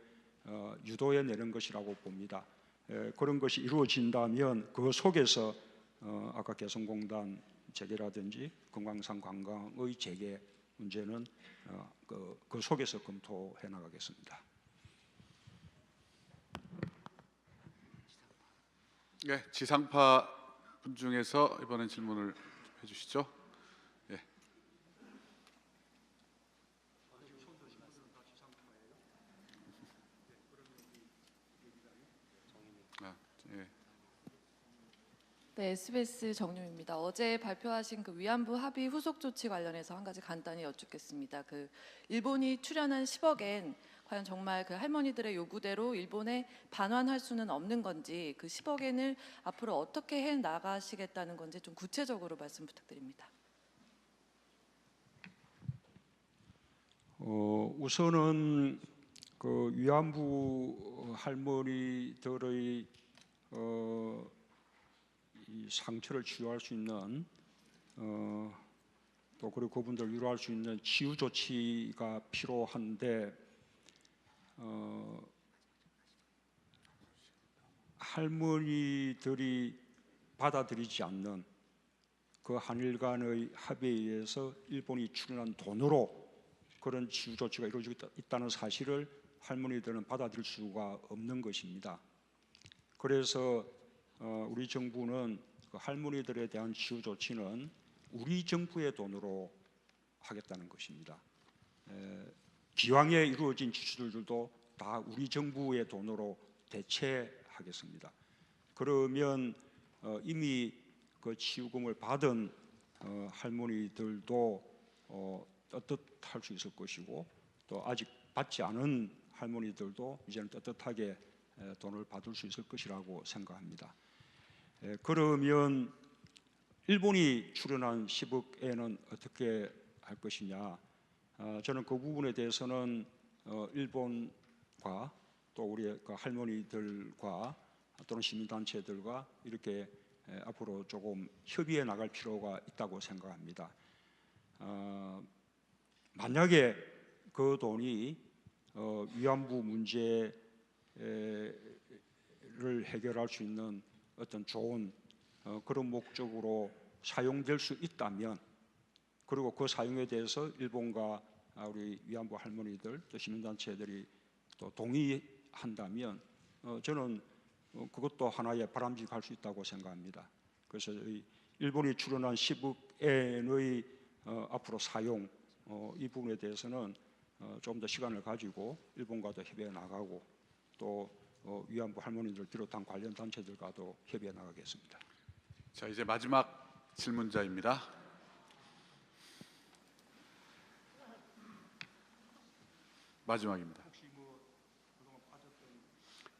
유도해 내는 것이라고 봅니다. 그런 것이 이루어진다면 그 속에서 아까 개성공단 재개라든지 금강산 관광의 재개 문제는 그 속에서 검토해 나가겠습니다. 네, 지상파 분 중에서 이번엔 질문을 해주시죠. 예. 예. 네, SBS 정유미입니다. 어제 발표하신 그 위안부 합의 후속 조치 관련해서 한 가지 간단히 여쭙겠습니다. 그 일본이 출연한 10억엔 과연 정말 그 할머니들의 요구대로 일본에 반환할 수는 없는 건지, 그 10억엔을 앞으로 어떻게 해 나가시겠다는 건지 좀 구체적으로 말씀 부탁드립니다. 우선은 그 위안부 할머니들의 이 상처를 치유할 수 있는 또 그리고 그분들 위로할 수 있는 치유 조치가 필요한데 할머니들이 받아들이지 않는 그 한일 간의 합의에 의해서 일본이 출연한 돈으로 그런 치유 조치가 이루어지고 있다는 사실을 할머니들은 받아들일 수가 없는 것입니다. 그래서 우리 정부는 그 할머니들에 대한 치유 조치는 우리 정부의 돈으로 하겠다는 것입니다. 기왕에 이루어진 지출들도 다 우리 정부의 돈으로 대체하겠습니다. 그러면 이미 그 치유금을 받은 할머니들도 떳떳할 수 있을 것이고, 또 아직 받지 않은 할머니들도 이제는 떳떳하게 돈을 받을 수 있을 것이라고 생각합니다. 그러면 일본이 출연한 10억엔은 어떻게 할 것이냐? 저는 그 부분에 대해서는 일본과 또 우리 그 할머니들과 또는 시민단체들과 이렇게 앞으로 조금 협의해 나갈 필요가 있다고 생각합니다. 만약에 그 돈이 위안부 문제를 해결할 수 있는 어떤 좋은 그런 목적으로 사용될 수 있다면, 그리고 그 사용에 대해서 일본과 우리 위안부 할머니들 또 시민단체들이 또 동의한다면 저는 그것도 하나의 바람직할 수 있다고 생각합니다. 그래서 일본이 출연한 10억엔의 앞으로 사용 이 부분에 대해서는 좀 더 시간을 가지고 일본과도 협의해 나가고 또 위안부 할머니들 비롯한 관련 단체들과도 협의해 나가겠습니다. 자, 이제 마지막 질문자입니다. 마지막입니다.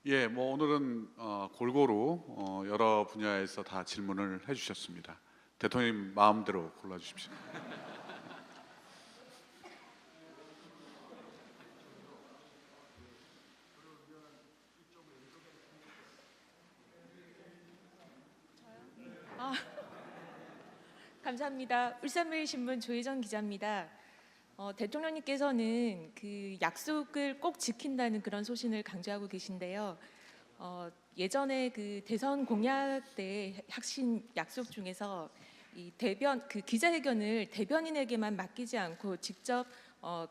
예, 뭐 오늘은 골고루 여러 분야에서 다 질문을 해주셨습니다. 대통령님 마음대로 골라주십시오. 감사합니다. 울산매일신문 조혜정 기자입니다. 대통령님께서는 그 약속을 꼭 지킨다는 그런 소신을 강조하고 계신데요. 예전에 그 대선 공약 때 핵심 약속 중에서 이 그 기자회견을 대변인에게만 맡기지 않고 직접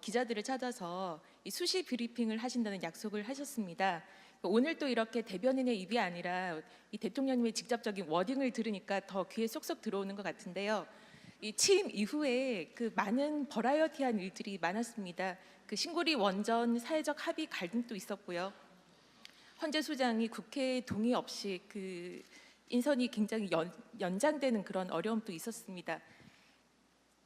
기자들을 찾아서 이 수시 브리핑을 하신다는 약속을 하셨습니다. 오늘 또 이렇게 대변인의 입이 아니라 이 대통령님의 직접적인 워딩을 들으니까 더 귀에 쏙쏙 들어오는 것 같은데요. 이 취임 이후에 그 많은 버라이어티한 일들이 많았습니다. 그 신고리 원전 사회적 합의 갈등도 있었고요. 헌재 소장이 국회 동의 없이 그 인선이 굉장히 연장되는 그런 어려움도 있었습니다.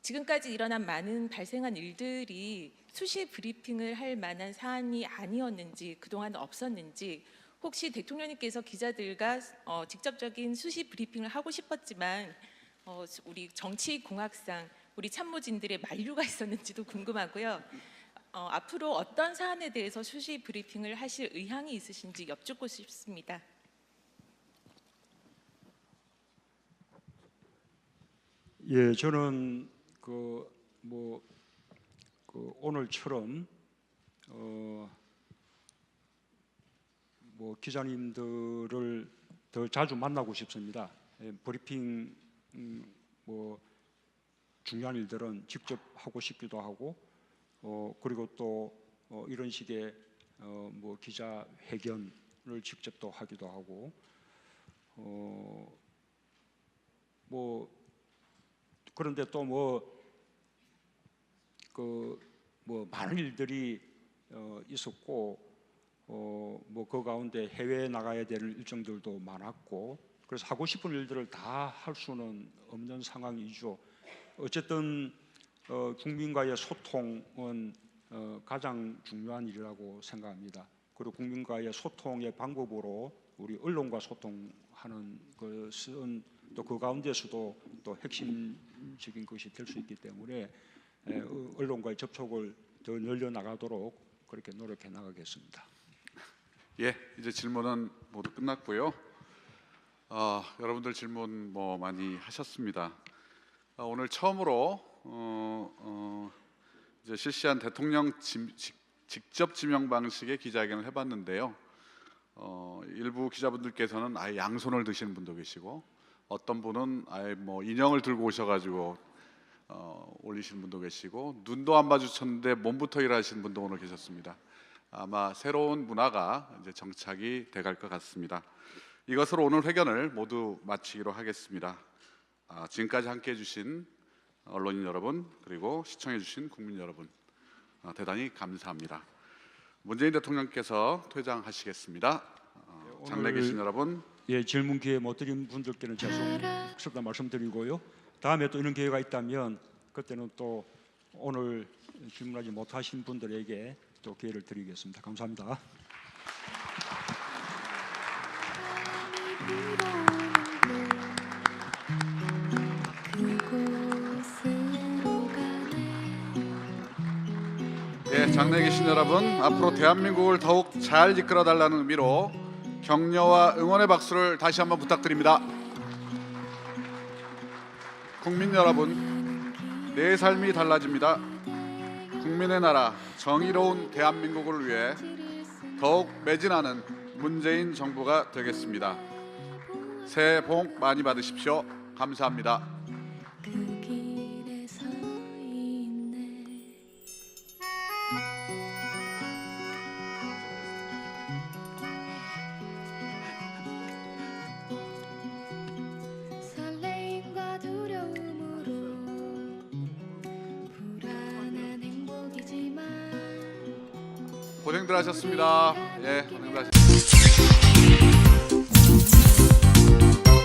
지금까지 일어난 많은 발생한 일들이 수시 브리핑을 할 만한 사안이 아니었는지, 그동안 없었는지, 혹시 대통령님께서 기자들과 직접적인 수시 브리핑을 하고 싶었지만 우리 정치공학상 우리 참모진들의 만류가 있었는지도 궁금하고요. 앞으로 어떤 사안에 대해서 수시 브리핑을 하실 의향이 있으신지 여쭙고 싶습니다. 예, 저는 오늘처럼 기자님들을 더 자주 만나고 싶습니다. 브리핑 중요한 일들은 직접 하고 싶기도 하고, 그리고 또 이런 식의 기자회견을 직접 또 하기도 하고, 그런데 또 많은 일들이 있었고, 그 가운데 해외에 나가야 되는 일정들도 많았고, 그래서 하고 싶은 일들을 다 할 수는 없는 상황이죠. 어쨌든 국민과의 소통은 가장 중요한 일이라고 생각합니다. 그리고 국민과의 소통의 방법으로 우리 언론과 소통하는 것은 또 그 가운데서도 또 핵심적인 것이 될 수 있기 때문에 언론과의 접촉을 더 늘려 나가도록 그렇게 노력해 나가겠습니다. 예, 이제 질문은 모두 끝났고요. 여러분들 질문 많이 하셨습니다. 오늘 처음으로 이제 실시한 대통령 직접 지명 방식의 기자회견을 해봤는데요. 일부 기자분들께서는 아예 양손을 드시는 분도 계시고, 어떤 분은 아예 인형을 들고 오셔가지고 올리시는 분도 계시고, 눈도 안 마주쳤는데 몸부터 일하시는 분도 오늘 계셨습니다. 아마 새로운 문화가 이제 정착이 돼갈 것 같습니다. 이것으로 오늘 회견을 모두 마치기로 하겠습니다. 지금까지 함께해 주신 언론인 여러분, 그리고 시청해 주신 국민 여러분, 대단히 감사합니다. 문재인 대통령께서 퇴장하시겠습니다. 장내 계신 여러분, 질문 기회 못 드린 분들께는 죄송스럽다 말씀드리고요. 다음에 또 이런 기회가 있다면 그때는 또 오늘 질문하지 못하신 분들에게 또 기회를 드리겠습니다. 감사합니다. 예, 장내에 계신 여러분, 앞으로 대한민국을 더욱 잘 이끌어달라는 의미로 격려와 응원의 박수를 다시 한번 부탁드립니다. 국민 여러분, 내 삶이 달라집니다. 국민의 나라, 정의로운 대한민국을 위해 더욱 매진하는 문재인 정부가 되겠습니다. 새해 복 많이 받으십시오. 감사합니다. 설레임과 두려움으로 불안한 행복이지만 고생들 하셨습니다. 예, 고생들 하셨습니다.